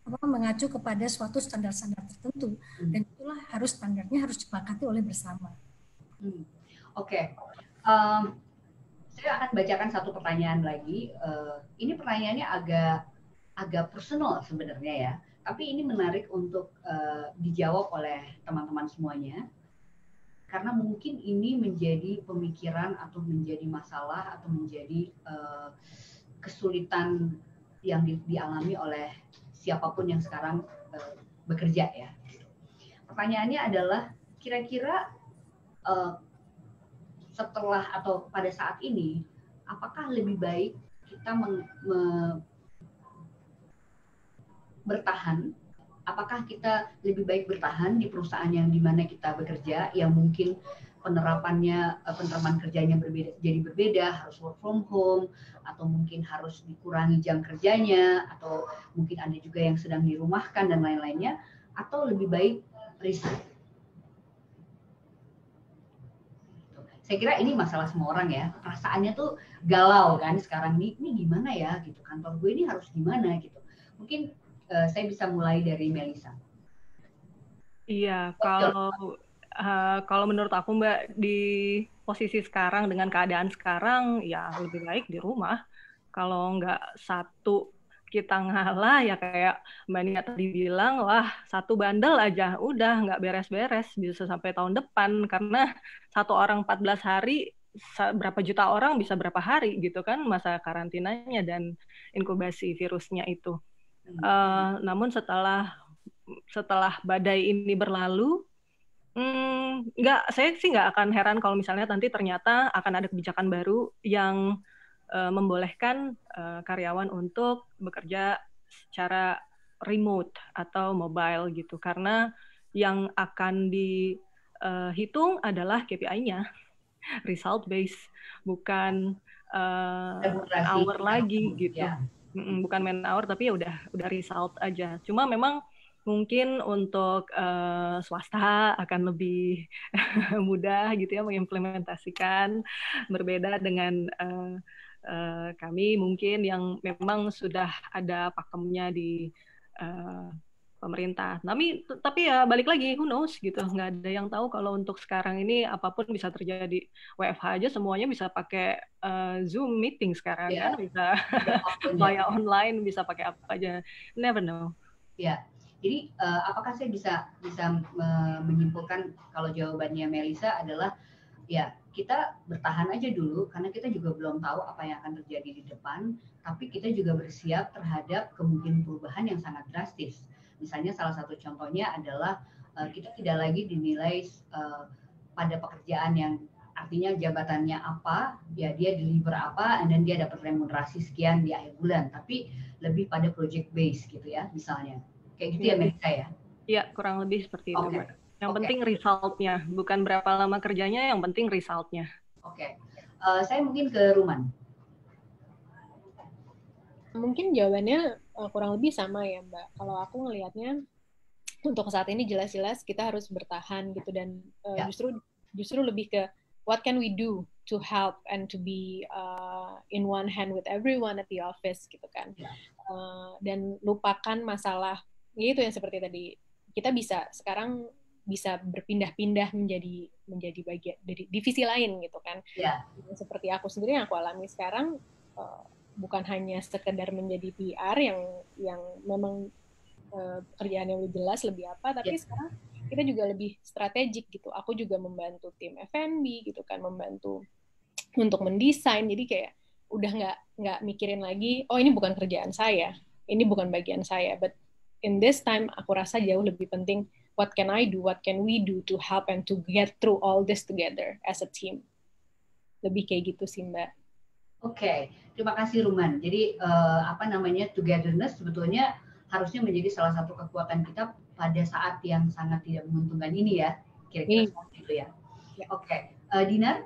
mengacu kepada suatu standar-standar tertentu, dan itulah standarnya harus disepakati oleh bersama. Oke. Saya akan bacakan satu pertanyaan lagi. Ini pertanyaannya agak personal sebenarnya ya, tapi ini menarik untuk dijawab oleh teman-teman semuanya, karena mungkin ini menjadi pemikiran atau menjadi masalah atau menjadi kesulitan yang dialami oleh siapapun yang sekarang bekerja ya. Pertanyaannya adalah, kira-kira setelah atau pada saat ini, apakah lebih baik kita bertahan? Apakah kita lebih baik bertahan di perusahaan yang dimana kita bekerja, yang mungkin penerapan kerjanya berbeda, harus work from home, atau mungkin harus dikurangi jam kerjanya, atau mungkin ada juga yang sedang dirumahkan dan lain-lainnya, atau lebih baik resign? Saya kira ini masalah semua orang ya, perasaannya tuh galau kan sekarang, ini gimana ya gitu, kantor gue ini harus gimana gitu. Mungkin saya bisa mulai dari Melisa. Iya, kalau menurut aku Mbak, di posisi sekarang dengan keadaan sekarang ya lebih baik di rumah. Kalau nggak satu kita ngalah ya kayak Mbak Nia tadi bilang, wah satu bandel aja udah nggak beres-beres, bisa sampai tahun depan, karena satu orang 14 hari berapa juta orang bisa berapa hari gitu kan masa karantinanya dan inkubasi virusnya itu. Namun setelah badai ini berlalu, saya sih nggak akan heran kalau misalnya nanti ternyata akan ada kebijakan baru yang membolehkan karyawan untuk bekerja secara remote atau mobile gitu, karena yang akan dihitung adalah KPI-nya, result based, bukan hour lagi gitu. Bukan man hour, tapi ya udah result aja. Cuma memang mungkin untuk swasta akan lebih mudah gitu ya mengimplementasikan, berbeda dengan kami mungkin yang memang sudah ada pakemnya di pemerintah. Tapi ya balik lagi, who knows gitu. Nggak ada yang tahu kalau untuk sekarang ini apapun bisa terjadi. WFH aja semuanya bisa pakai Zoom meeting sekarang kan, bisa via online, bisa pakai apa aja. Never know. Ya, jadi apakah saya bisa menyimpulkan kalau jawabannya Melisa adalah ya kita bertahan aja dulu karena kita juga belum tahu apa yang akan terjadi di depan, tapi kita juga bersiap terhadap kemungkinan perubahan yang sangat drastis. Misalnya salah satu contohnya adalah kita tidak lagi dinilai pada pekerjaan yang artinya jabatannya apa, ya dia deliver apa, dan dia dapat remunerasi sekian di akhir bulan, tapi lebih pada project base gitu ya, misalnya. Kayak gitu ya, Melisa ya? Iya, kurang lebih seperti itu, Mbak. Yang penting result-nya, bukan berapa lama kerjanya, yang penting result-nya. Oke. Saya mungkin ke Ruman. Mungkin jawabannya kurang lebih sama ya, Mbak. Kalau aku ngelihatnya untuk saat ini jelas-jelas kita harus bertahan gitu, dan justru lebih ke what can we do to help and to be in one hand with everyone at the office gitu kan. Dan lupakan masalah itu yang seperti tadi, kita bisa sekarang bisa berpindah-pindah menjadi bagian dari divisi lain gitu kan. Seperti aku sendiri yang aku alami sekarang, bukan hanya sekedar menjadi PR yang memang pekerjaannya lebih jelas lebih apa, tapi sekarang kita juga lebih strategik gitu. Aku juga membantu tim F&B gitu kan, membantu untuk mendesain. Jadi kayak udah nggak mikirin lagi, oh ini bukan kerjaan saya, ini bukan bagian saya. But in this time aku rasa jauh lebih penting, what can I do, what can we do to help and to get through all this together as a team. Lebih kayak gitu sih, Mbak. Oke, terima kasih Ruman. Jadi togetherness sebetulnya harusnya menjadi salah satu kekuatan kita pada saat yang sangat tidak menguntungkan ini ya, kira-kira seperti itu ya. Oke, Dinar?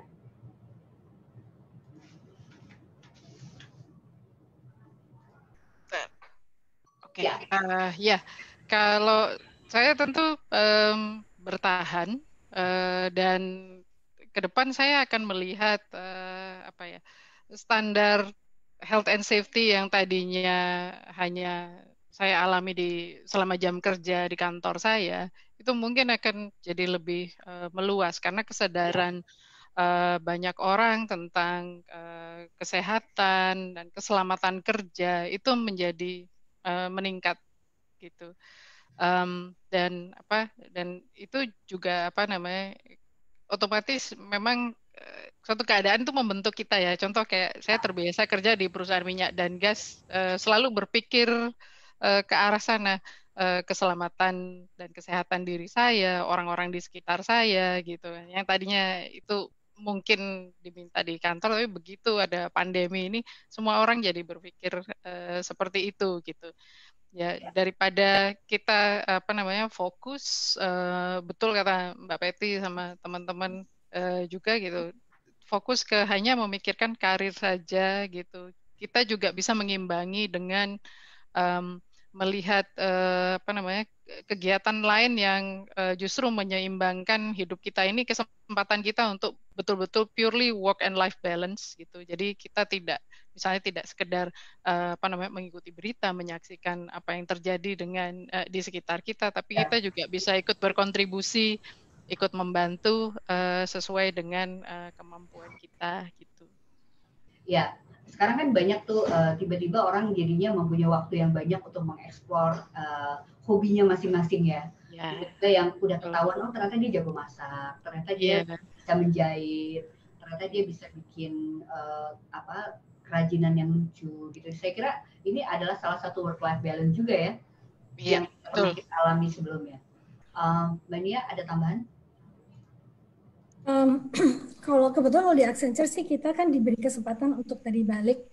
Oke, ya kalau saya tentu bertahan dan ke depan saya akan melihat standar health and safety yang tadinya hanya saya alami selama jam kerja di kantor saya, itu mungkin akan jadi lebih meluas karena kesadaran banyak orang tentang kesehatan dan keselamatan kerja itu menjadi meningkat gitu. Dan itu juga otomatis memang suatu keadaan itu membentuk kita ya. Contoh kayak saya terbiasa kerja di perusahaan minyak dan gas, selalu berpikir ke arah sana, keselamatan dan kesehatan diri saya, orang-orang di sekitar saya gitu. Yang tadinya itu mungkin diminta di kantor, tapi begitu ada pandemi ini semua orang jadi berpikir seperti itu gitu. Ya, daripada kita fokus, betul kata Mbak Peti sama teman-teman juga gitu, fokus ke hanya memikirkan karir saja gitu. Kita juga bisa mengimbangi dengan melihat kegiatan lain yang justru menyeimbangkan hidup kita ini, kesempatan kita untuk betul-betul purely work and life balance gitu. Jadi kita tidak sekedar mengikuti berita, menyaksikan apa yang terjadi di sekitar kita, tapi kita juga bisa ikut berkontribusi, ikut membantu sesuai dengan kemampuan kita gitu. Ya, sekarang kan banyak tuh tiba-tiba orang jadinya mempunyai waktu yang banyak untuk mengeksplor hobinya masing-masing ya. Ada yang udah ketahuan, oh ternyata dia jago masak, ternyata dia bisa menjahit, ternyata dia bisa bikin kerajinan yang lucu gitu. Saya kira ini adalah salah satu work-life balance juga ya, yang pernah kita alami sebelumnya. Mbak Nia, ada tambahan? Kalau kebetulan di Accenture sih kita kan diberi kesempatan untuk tadi balik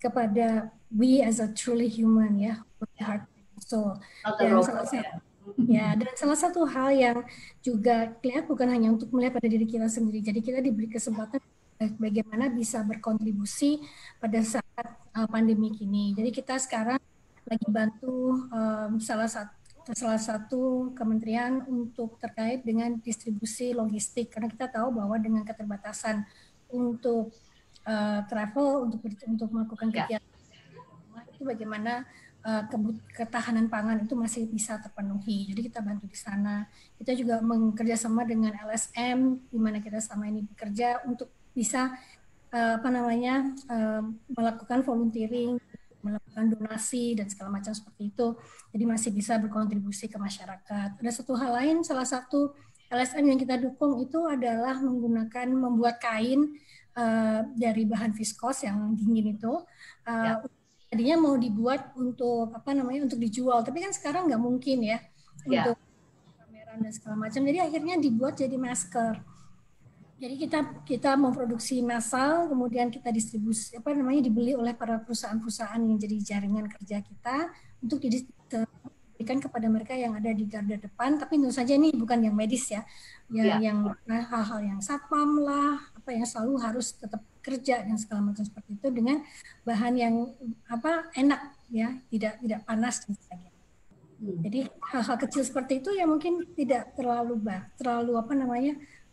kepada we as a truly human ya, heart, soul. Dan Ya, dan salah satu hal yang juga lihat bukan hanya untuk melihat pada diri kita sendiri. Jadi kita diberi kesempatan bagaimana bisa berkontribusi pada saat pandemi ini. Jadi kita sekarang lagi bantu salah satu kementerian untuk terkait dengan distribusi logistik karena kita tahu bahwa dengan keterbatasan untuk travel untuk melakukan kegiatan itu bagaimana ketahanan pangan itu masih bisa terpenuhi. Jadi kita bantu di sana. Kita juga bekerjasama dengan LSM, di mana kita selama ini bekerja untuk bisa melakukan volunteering, melakukan donasi dan segala macam seperti itu. Jadi masih bisa berkontribusi ke masyarakat. Ada satu hal lain, salah satu LSM yang kita dukung itu adalah membuat kain dari bahan viskos yang dingin itu. Tadinya mau dibuat untuk untuk dijual, tapi kan sekarang nggak mungkin ya untuk pameran dan segala macam. Jadi akhirnya dibuat jadi masker. Jadi kita memproduksi massal, kemudian kita distribusi dibeli oleh para perusahaan-perusahaan yang jadi jaringan kerja kita untuk diberikan kepada mereka yang ada di garda depan. Tapi tentu saja ini bukan yang medis ya, yang hal-hal yang satpam lah, yang selalu harus tetap kerja dan segala macam seperti itu dengan bahan yang enak ya, tidak panas dan sebagainya. Jadi hal-hal kecil seperti itu ya mungkin tidak terlalu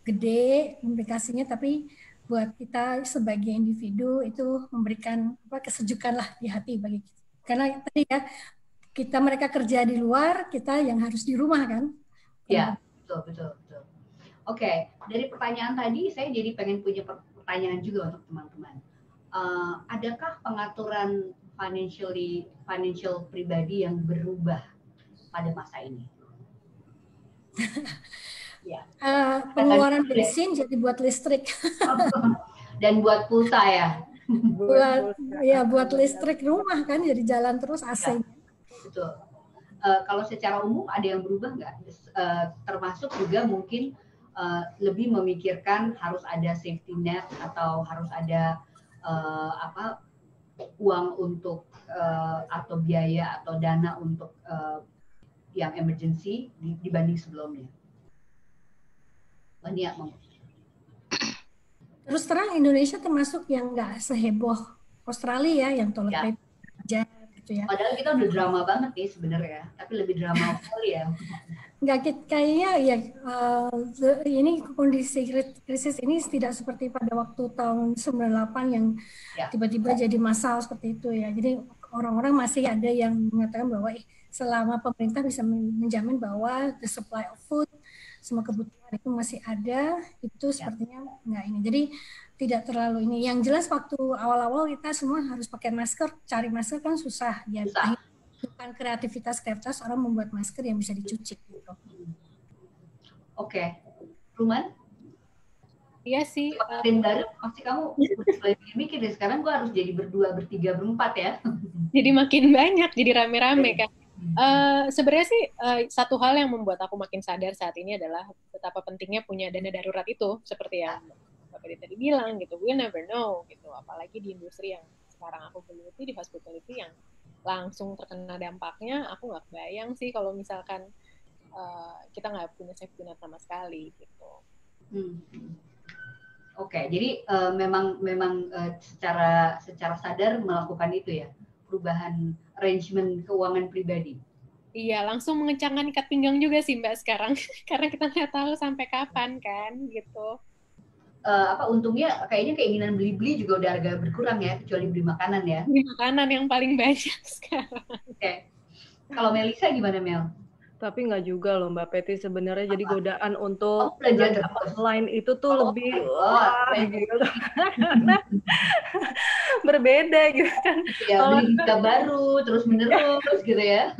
gede implikasinya, tapi buat kita sebagai individu itu memberikan kesejukan lah di hati bagi kita. Karena tadi ya mereka kerja di luar, kita yang harus di rumah kan. Ya, betul. Oke, dari pertanyaan tadi saya jadi pengen punya pertanyaan juga untuk teman-teman. Adakah pengaturan financial pribadi yang berubah pada masa ini? Ya. Pengeluaran bensin jadi buat listrik. Dan buat pulsa ya. Buat listrik rumah kan jadi jalan terus AC. Ya, betul. Kalau secara umum ada yang berubah nggak? Termasuk juga mungkin lebih memikirkan harus ada safety net atau harus ada uang untuk atau biaya atau dana untuk yang emergency dibanding sebelumnya. Banyak. Terus terang Indonesia termasuk yang nggak seheboh Australia yang toilet paper aja gitu ya. Padahal kita udah drama banget nih sebenarnya, tapi lebih drama kali ya. Nggak, kayaknya ya ini kondisi krisis ini tidak seperti pada waktu tahun 98 yang tiba-tiba jadi massal seperti itu ya. Jadi orang-orang masih ada yang mengatakan bahwa selama pemerintah bisa menjamin bahwa the supply of food, semua kebutuhan itu masih ada, itu sepertinya nggak ini. Jadi tidak terlalu ini. Yang jelas waktu awal-awal kita semua harus pakai masker, cari masker kan susah ya. Bukan kreativitas orang membuat masker yang bisa dicuci gitu. Oke. Ruman? Iya sih. Tim baru pasti kamu mulai mikir deh, sekarang gue harus jadi berdua, bertiga, berempat ya. Jadi makin banyak, jadi rame-rame kan. Sebenarnya sih satu hal yang membuat aku makin sadar saat ini adalah betapa pentingnya punya dana darurat itu, seperti yang Mbak Pedi tadi bilang gitu. We never know gitu, apalagi di industri yang sekarang aku geluti, di hospitality yang langsung terkena dampaknya. Aku nggak kebayang sih kalau misalkan kita nggak punya safety net sama sekali gitu. Oke, jadi memang secara sadar melakukan itu ya, perubahan arrangement keuangan pribadi. Iya, langsung mengencangkan ikat pinggang juga sih Mbak sekarang, karena kita nggak tahu sampai kapan kan gitu. Untungnya kayaknya keinginan beli-beli juga udah agak berkurang ya, kecuali beli makanan ya. Beli makanan yang paling banyak sekarang. Oke. Kalau Melisa gimana Mel? Tapi nggak juga loh Mbak Peti, sebenarnya jadi godaan untuk belanja online itu tuh lebih gitu. Karena berbeda gitu kan. Ya, beli baru terus menerus gitu ya.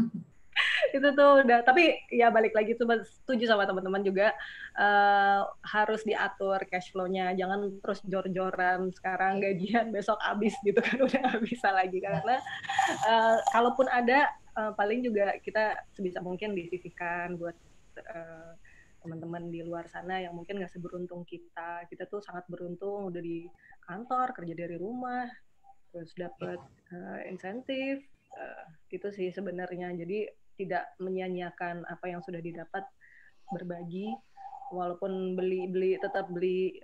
Itu tuh udah, tapi ya balik lagi tuh setuju sama teman-teman juga, harus diatur cash flow-nya, jangan terus jor-joran sekarang gajian besok habis gitu kan, udah nggak bisa lagi karena kalaupun ada paling juga kita sebisa mungkin disisihkan buat teman-teman di luar sana yang mungkin nggak seberuntung kita tuh sangat beruntung udah di kantor kerja dari rumah terus dapat insentif. Gitu sih sebenarnya. Jadi tidak menyia-nyiakan apa yang sudah didapat, berbagi. Walaupun tetap beli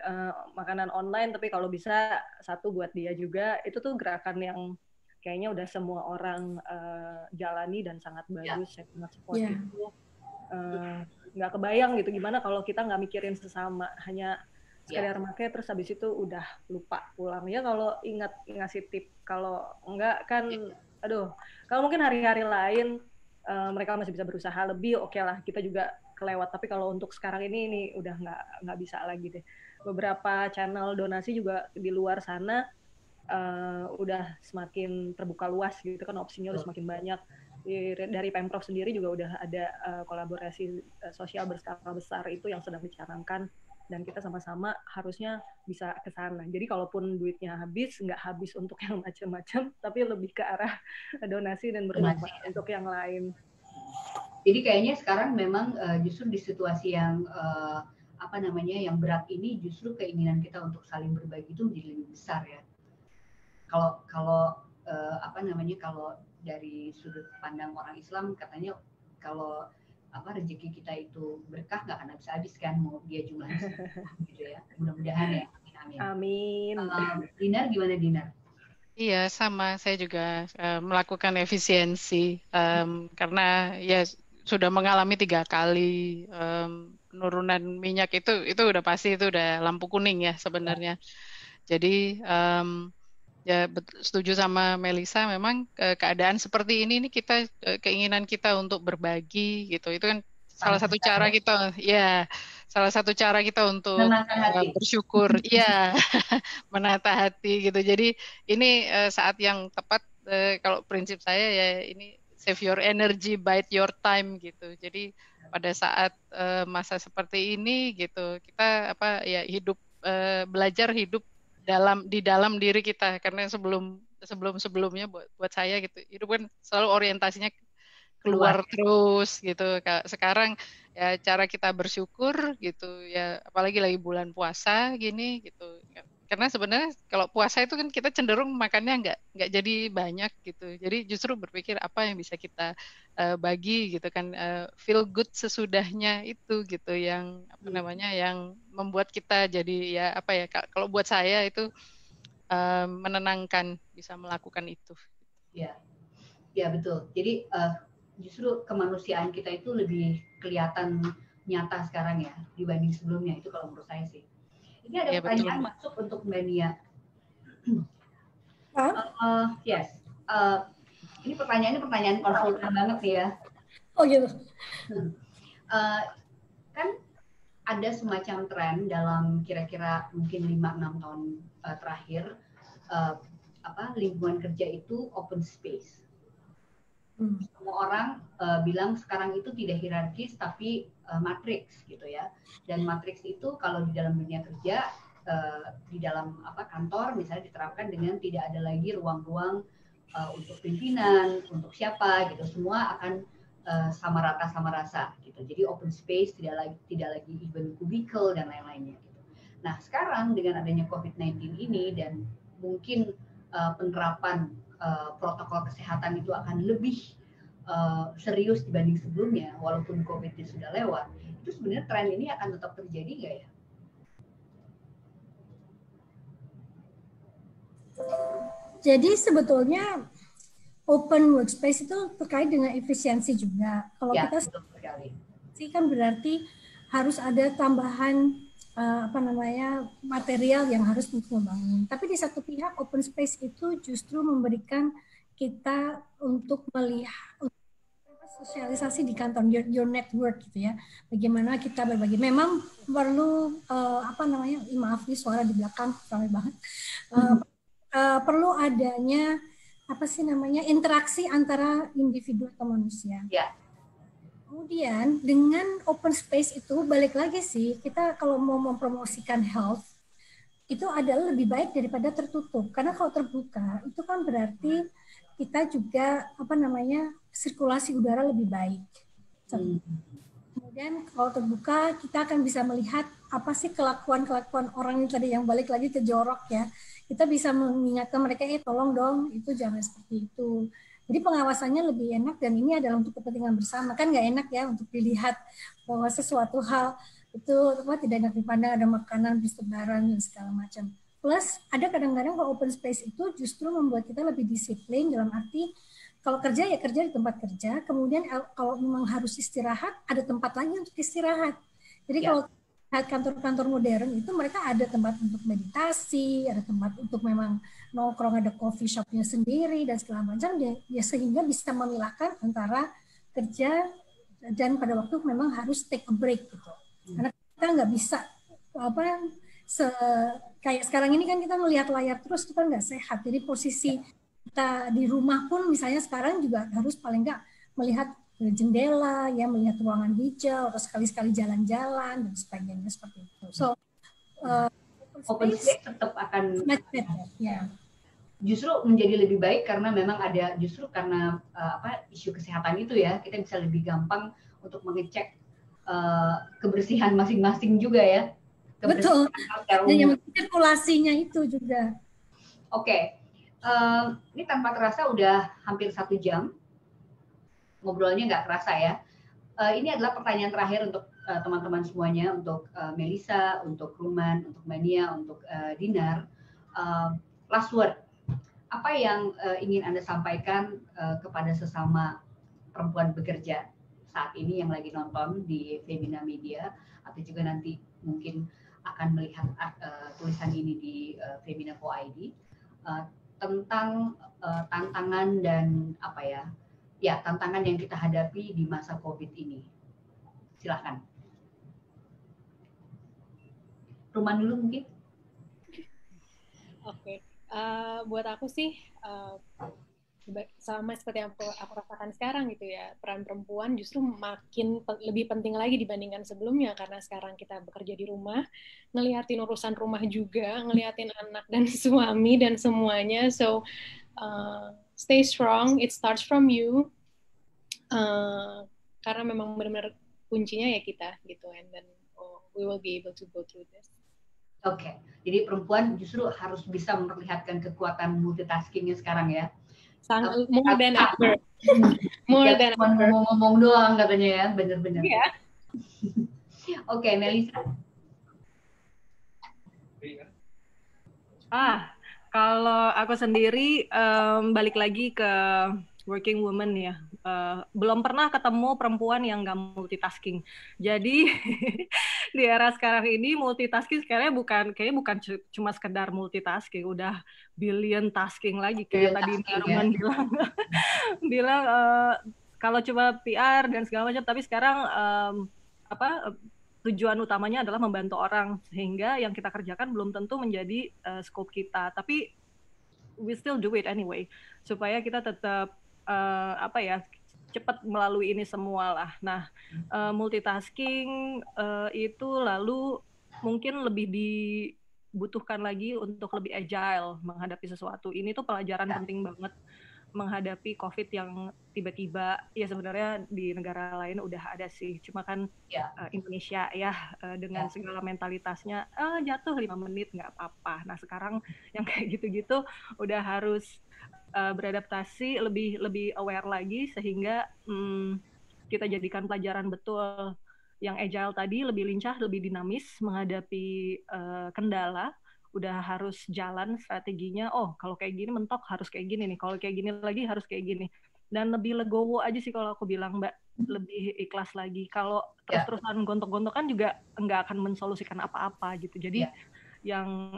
makanan online, tapi kalau bisa satu buat dia juga. Itu tuh gerakan yang kayaknya udah semua orang jalani dan sangat bagus, saya sangat support itu. Nggak kebayang gitu gimana kalau kita nggak mikirin sesama, hanya sekedar pakai terus habis itu udah lupa pulang. Ya kalau ingat ngasih tip, kalau enggak kan aduh, kalau mungkin hari-hari lain mereka masih bisa berusaha lebih, oke lah, kita juga kelewat. Tapi kalau untuk sekarang ini udah nggak bisa lagi deh. Beberapa channel donasi juga di luar sana udah semakin terbuka luas gitu kan, opsinya udah semakin banyak. Dari Pemprov sendiri juga udah ada kolaborasi sosial berskala besar itu yang sedang dicanangkan, dan kita sama-sama harusnya bisa ke sana. Jadi kalaupun duitnya habis, nggak habis untuk yang macam-macam, tapi lebih ke arah donasi dan bermanfaat untuk yang lain. Jadi kayaknya sekarang memang justru di situasi yang yang berat ini, justru keinginan kita untuk saling berbagi itu menjadi lebih besar ya. Kalau kalau dari sudut pandang orang Islam, katanya kalau rezeki kita itu berkah nggak akan habis-habis kan, mau dia jumlahnya gitu ya. Mudah-mudahan ya. Amin. Dinar gimana, Dinar? Iya, sama. Saya juga melakukan efisiensi karena ya sudah mengalami 3 kali penurunan minyak, itu udah pasti, itu udah lampu kuning ya sebenarnya. Jadi ya setuju sama Melisa, memang keadaan seperti ini kita keinginan kita untuk berbagi gitu, itu kan salah satu cara kita untuk bersyukur, ya menata hati gitu. Jadi ini saat yang tepat, kalau prinsip saya ya ini save your energy, bide your time gitu. Jadi pada saat masa seperti ini gitu, kita belajar hidup di dalam diri kita, karena sebelumnya buat saya gitu, hidup kan selalu orientasinya keluar terus gitu. Sekarang ya cara kita bersyukur gitu ya, apalagi lagi bulan puasa gini gitu. Karena sebenarnya kalau puasa itu kan kita cenderung makannya nggak jadi banyak gitu. Jadi justru berpikir apa yang bisa kita bagi gitu kan, feel good sesudahnya itu gitu, yang yang membuat kita jadi ya kalau buat saya itu menenangkan bisa melakukan itu. Ya betul. Jadi justru kemanusiaan kita itu lebih kelihatan nyata sekarang ya dibanding sebelumnya, itu kalau menurut saya sih. Ini ada pertanyaan masuk untuk Mbak Nia. Yes. Ini pertanyaan konsultan banget nih ya. Oh gitu. Kan ada semacam tren dalam kira-kira mungkin 5-6 tahun terakhir, lingkungan kerja itu open space. Semua orang bilang sekarang itu tidak hierarkis tapi matriks gitu ya. Dan matriks itu kalau di dalam dunia kerja, di dalam kantor misalnya diterapkan dengan tidak ada lagi ruang-ruang untuk pimpinan, untuk siapa gitu. Semua akan sama rasa gitu. Jadi open space, tidak lagi even kubikel dan lain-lainnya gitu. Nah, sekarang dengan adanya COVID-19 ini dan mungkin penerapan protokol kesehatan itu akan lebih serius dibanding sebelumnya, walaupun COVID sudah lewat, itu sebenarnya tren ini akan tetap terjadi nggak ya? Jadi sebetulnya open workspace itu terkait dengan efisiensi juga. Kalau kita sih kan berarti harus ada tambahan material yang harus membangun. Tapi di satu pihak open space itu justru memberikan kita untuk melihat sosialisasi di kantor, your network gitu ya. Bagaimana kita berbagi. Memang perlu maaf nih suara di belakang ramai banget. Perlu adanya interaksi antara individu atau manusia. Ya. Kemudian dengan open space itu balik lagi sih, kita kalau mau mempromosikan health itu adalah lebih baik daripada tertutup. Karena kalau terbuka itu kan berarti kita juga sirkulasi udara lebih baik. Kemudian kalau terbuka kita akan bisa melihat apa sih kelakuan orang yang tadi yang balik lagi ke jorok ya. Kita bisa mengingatkan mereka, tolong dong itu jangan seperti itu. Jadi pengawasannya lebih enak, dan ini adalah untuk kepentingan bersama. Kan nggak enak ya untuk dilihat bahwa sesuatu hal itu tidak enak dipandang, ada makanan bersebaran dan segala macam. Plus ada kadang-kadang kalau open space itu justru membuat kita lebih disiplin, dalam arti kalau kerja ya kerja di tempat kerja, kemudian kalau memang harus istirahat ada tempat lagi untuk istirahat. Jadi kalau kantor-kantor modern itu mereka ada tempat untuk meditasi, ada tempat untuk memang nongkrong, ada coffee shopnya sendiri dan segala macam, ya sehingga bisa memilahkan antara kerja dan pada waktu memang harus take a break gitu. Karena kita nggak bisa kayak sekarang ini kan kita melihat layar terus, itu kan nggak sehat. Jadi posisi kita di rumah pun misalnya sekarang juga harus paling nggak melihat jendela, ya melihat ruangan hijau, atau sekali-sekali jalan-jalan dan sebagainya seperti itu. So open space tetap akan ya. Justru menjadi lebih baik karena memang ada justru karena isu kesehatan itu ya, kita bisa lebih gampang untuk mengecek kebersihan masing-masing juga ya. Betul. Yang sirkulasinya itu juga. Oke. Ini tanpa terasa udah hampir 1 jam. Ngobrolnya nggak kerasa ya. Ini adalah pertanyaan terakhir untuk teman-teman semuanya, untuk Melissa, untuk Ruman, untuk Mania, untuk Dinar. Last word, apa yang ingin Anda sampaikan kepada sesama perempuan bekerja saat ini yang lagi nonton di Femina Media, atau juga nanti mungkin akan melihat tulisan ini di Femina.co.id tentang tantangan dan tantangan yang kita hadapi di masa COVID ini. Silakan. Ruman dulu mungkin. Oke. Buat aku sih sama seperti yang aku rasakan sekarang gitu ya, peran perempuan justru makin lebih penting lagi dibandingkan sebelumnya, karena sekarang kita bekerja di rumah, ngeliatin urusan rumah juga, ngeliatin anak dan suami dan semuanya. So stay strong, it starts from you, karena memang benar-benar kuncinya ya kita gitu, and then we will be able to go through this. Oke, jadi perempuan justru harus bisa memperlihatkan kekuatan multitaskingnya sekarang ya. More than ever. More than ever. Ngomong doang katanya ya, bener-bener. Iya. Oke, Melissa. Kalau aku sendiri balik lagi ke working woman ya, belum pernah ketemu perempuan yang nggak multitasking. Jadi di era sekarang ini multitasking kayaknya bukan cuma sekedar multitasking, udah billion tasking lagi kayak tadi Arman bilang kalau coba PR dan segala macam, tapi sekarang tujuan utamanya adalah membantu orang, sehingga yang kita kerjakan belum tentu menjadi scope kita, tapi we still do it anyway supaya kita tetap cepat melalui ini semua lah. Nah, multitasking itu lalu mungkin lebih dibutuhkan lagi untuk lebih agile menghadapi sesuatu. Ini tuh pelajaran penting banget menghadapi COVID yang tiba-tiba, ya sebenarnya di negara lain udah ada sih, cuma kan Indonesia ya dengan segala mentalitasnya jatuh 5 menit nggak apa-apa. Nah sekarang yang kayak gitu-gitu udah harus beradaptasi, lebih aware lagi, sehingga kita jadikan pelajaran betul. Yang agile tadi lebih lincah, lebih dinamis menghadapi kendala. Udah harus jalan strateginya, kalau kayak gini mentok harus kayak gini nih, kalau kayak gini lagi harus kayak gini, dan lebih legowo aja sih kalau aku bilang, Mbak, lebih ikhlas lagi. Kalau terus-terusan gontok-gontokan juga nggak akan mensolusikan apa-apa gitu. Jadi yang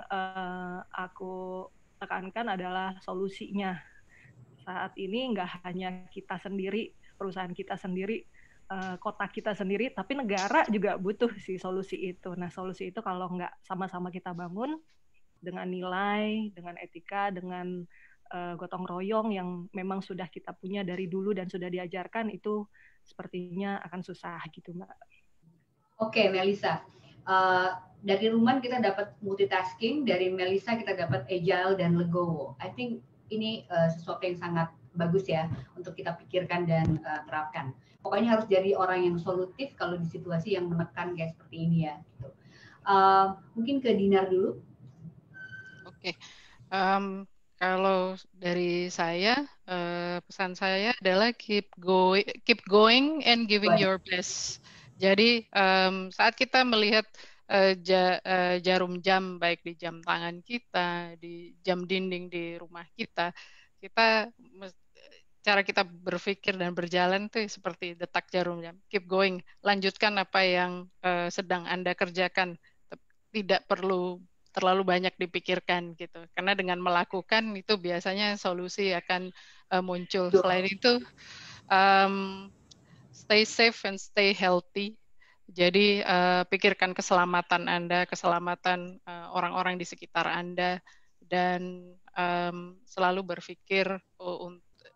aku tekankan adalah solusinya. Saat ini nggak hanya kita sendiri, perusahaan kita sendiri, kota kita sendiri, tapi negara juga butuh sih solusi itu. Nah solusi itu kalau nggak sama-sama kita bangun dengan nilai, dengan etika, dengan gotong royong yang memang sudah kita punya dari dulu dan sudah diajarkan, itu sepertinya akan susah gitu, Mbak. Oke, Melissa. Dari Ruman kita dapat multitasking, dari Melissa kita dapat agile dan legowo. I think ini sesuatu yang sangat bagus ya untuk kita pikirkan dan terapkan. Pokoknya harus jadi orang yang solutif kalau di situasi yang menekan kayak seperti ini ya. Gitu. Mungkin ke Dinar dulu. Oke. Kalau dari saya, pesan saya adalah keep going and giving your best. Jadi saat kita melihat jarum jam, baik di jam tangan kita, di jam dinding di rumah kita, cara kita berpikir dan berjalan tuh seperti detak jarum jam. Keep going, lanjutkan apa yang sedang Anda kerjakan. Tidak perlu terlalu banyak dipikirkan gitu. Karena dengan melakukan itu biasanya solusi akan muncul. Selain itu, stay safe and stay healthy. Jadi pikirkan keselamatan Anda, keselamatan orang-orang di sekitar Anda, dan selalu berpikir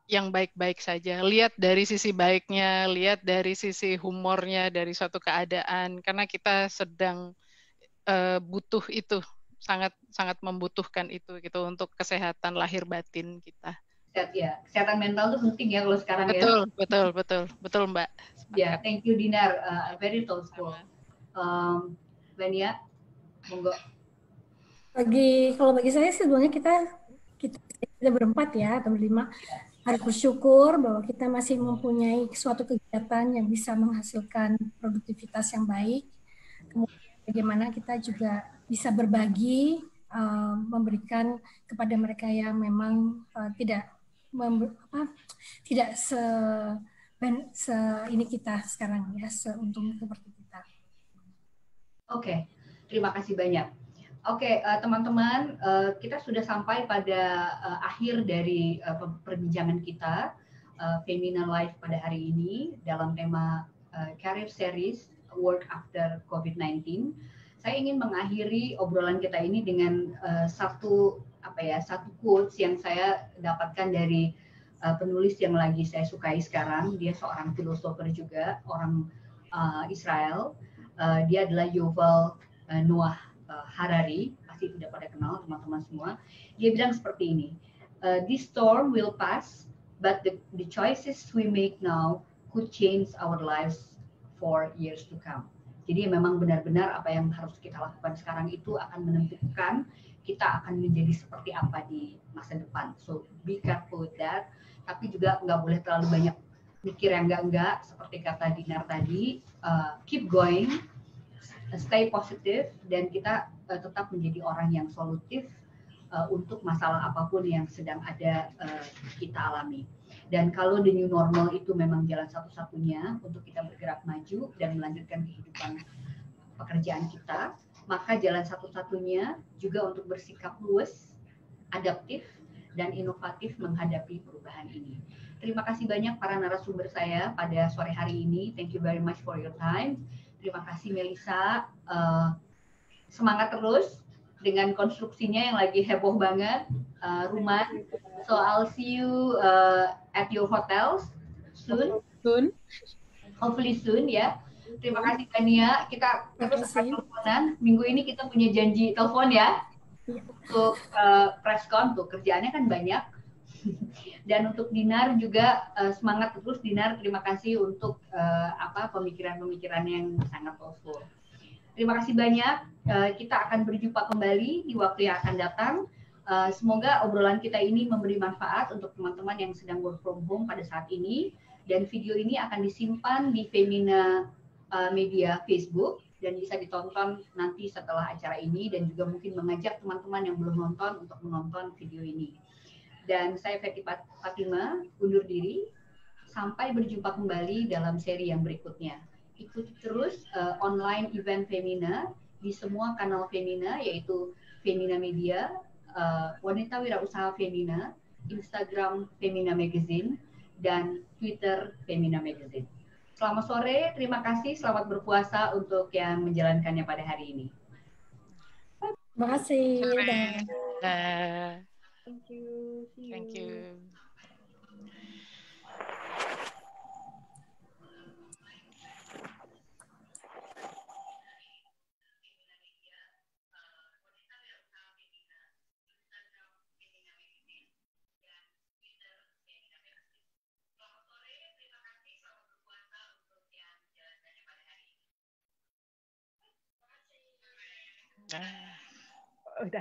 yang baik-baik saja. Lihat dari sisi baiknya, lihat dari sisi humornya, dari suatu keadaan. Karena kita sedang butuh itu, sangat membutuhkan itu gitu untuk kesehatan lahir batin kita. Ya, kesehatan mental itu penting ya kalau sekarang betul, ya. Betul Mbak. Ya, thank you Dinar, very thoughtful. Vania, monggo. Kalau bagi saya sebenarnya kita berempat ya atau berlima harus bersyukur bahwa kita masih mempunyai suatu kegiatan yang bisa menghasilkan produktivitas yang baik. Kemudian bagaimana kita juga bisa berbagi, memberikan kepada mereka yang memang tidak ini kita sekarang ya, seuntung seperti kita. Oke, terima kasih banyak. Oke, teman-teman, kita sudah sampai pada akhir dari perbincangan kita Femina Live pada hari ini dalam tema Career Series Work After COVID-19. Saya ingin mengakhiri obrolan kita ini dengan satu quotes yang saya dapatkan dari penulis yang lagi saya sukai sekarang. Dia seorang filosofer juga, orang Israel. Dia adalah Yuval Noah Harari, pasti tidak pada kenal teman-teman semua. Dia bilang seperti ini, this storm will pass, but the choices we make now could change our lives for years to come. Jadi memang benar-benar apa yang harus kita lakukan sekarang itu akan menentukan kita akan menjadi seperti apa di masa depan. So be careful with that. Tapi juga nggak boleh terlalu banyak mikir yang enggak, seperti kata Dinar tadi, keep going, stay positif, dan kita tetap menjadi orang yang solutif untuk masalah apapun yang sedang ada kita alami. Dan kalau the new normal itu memang jalan satu-satunya untuk kita bergerak maju dan melanjutkan kehidupan pekerjaan kita, maka jalan satu-satunya juga untuk bersikap luwes, adaptif, dan inovatif menghadapi perubahan ini. Terima kasih banyak para narasumber saya pada sore hari ini. Thank you very much for your time. Terima kasih Melisa, semangat terus dengan konstruksinya yang lagi heboh banget, Ruman. So I'll see you at your hotels soon. Hopefully soon ya. Terima kasih Tania. Kita terus akan teleponan. Minggu ini kita punya janji telepon ya. Untuk preskon tuh kerjaannya kan banyak. Dan untuk Dinar juga semangat terus Dinar. Terima kasih untuk pemikiran-pemikiran yang sangat thoughtful. Terima kasih banyak. Kita akan berjumpa kembali di waktu yang akan datang. Semoga obrolan kita ini memberi manfaat untuk teman-teman yang sedang work from home pada saat ini. Dan video ini akan disimpan di Femina Media Facebook dan bisa ditonton nanti setelah acara ini, dan juga mungkin mengajak teman-teman yang belum nonton untuk menonton video ini. Dan saya Fethi Fatima undur diri. Sampai berjumpa kembali dalam seri yang berikutnya. Ikuti terus online event Femina di semua kanal Femina, yaitu Femina Media, Wanita Wirausaha Femina, Instagram Femina Magazine, dan Twitter Femina Magazine. Selamat sore, terima kasih, selamat berpuasa untuk yang menjalankannya pada hari ini. Terima kasih. Thank you. Thank you. Udah.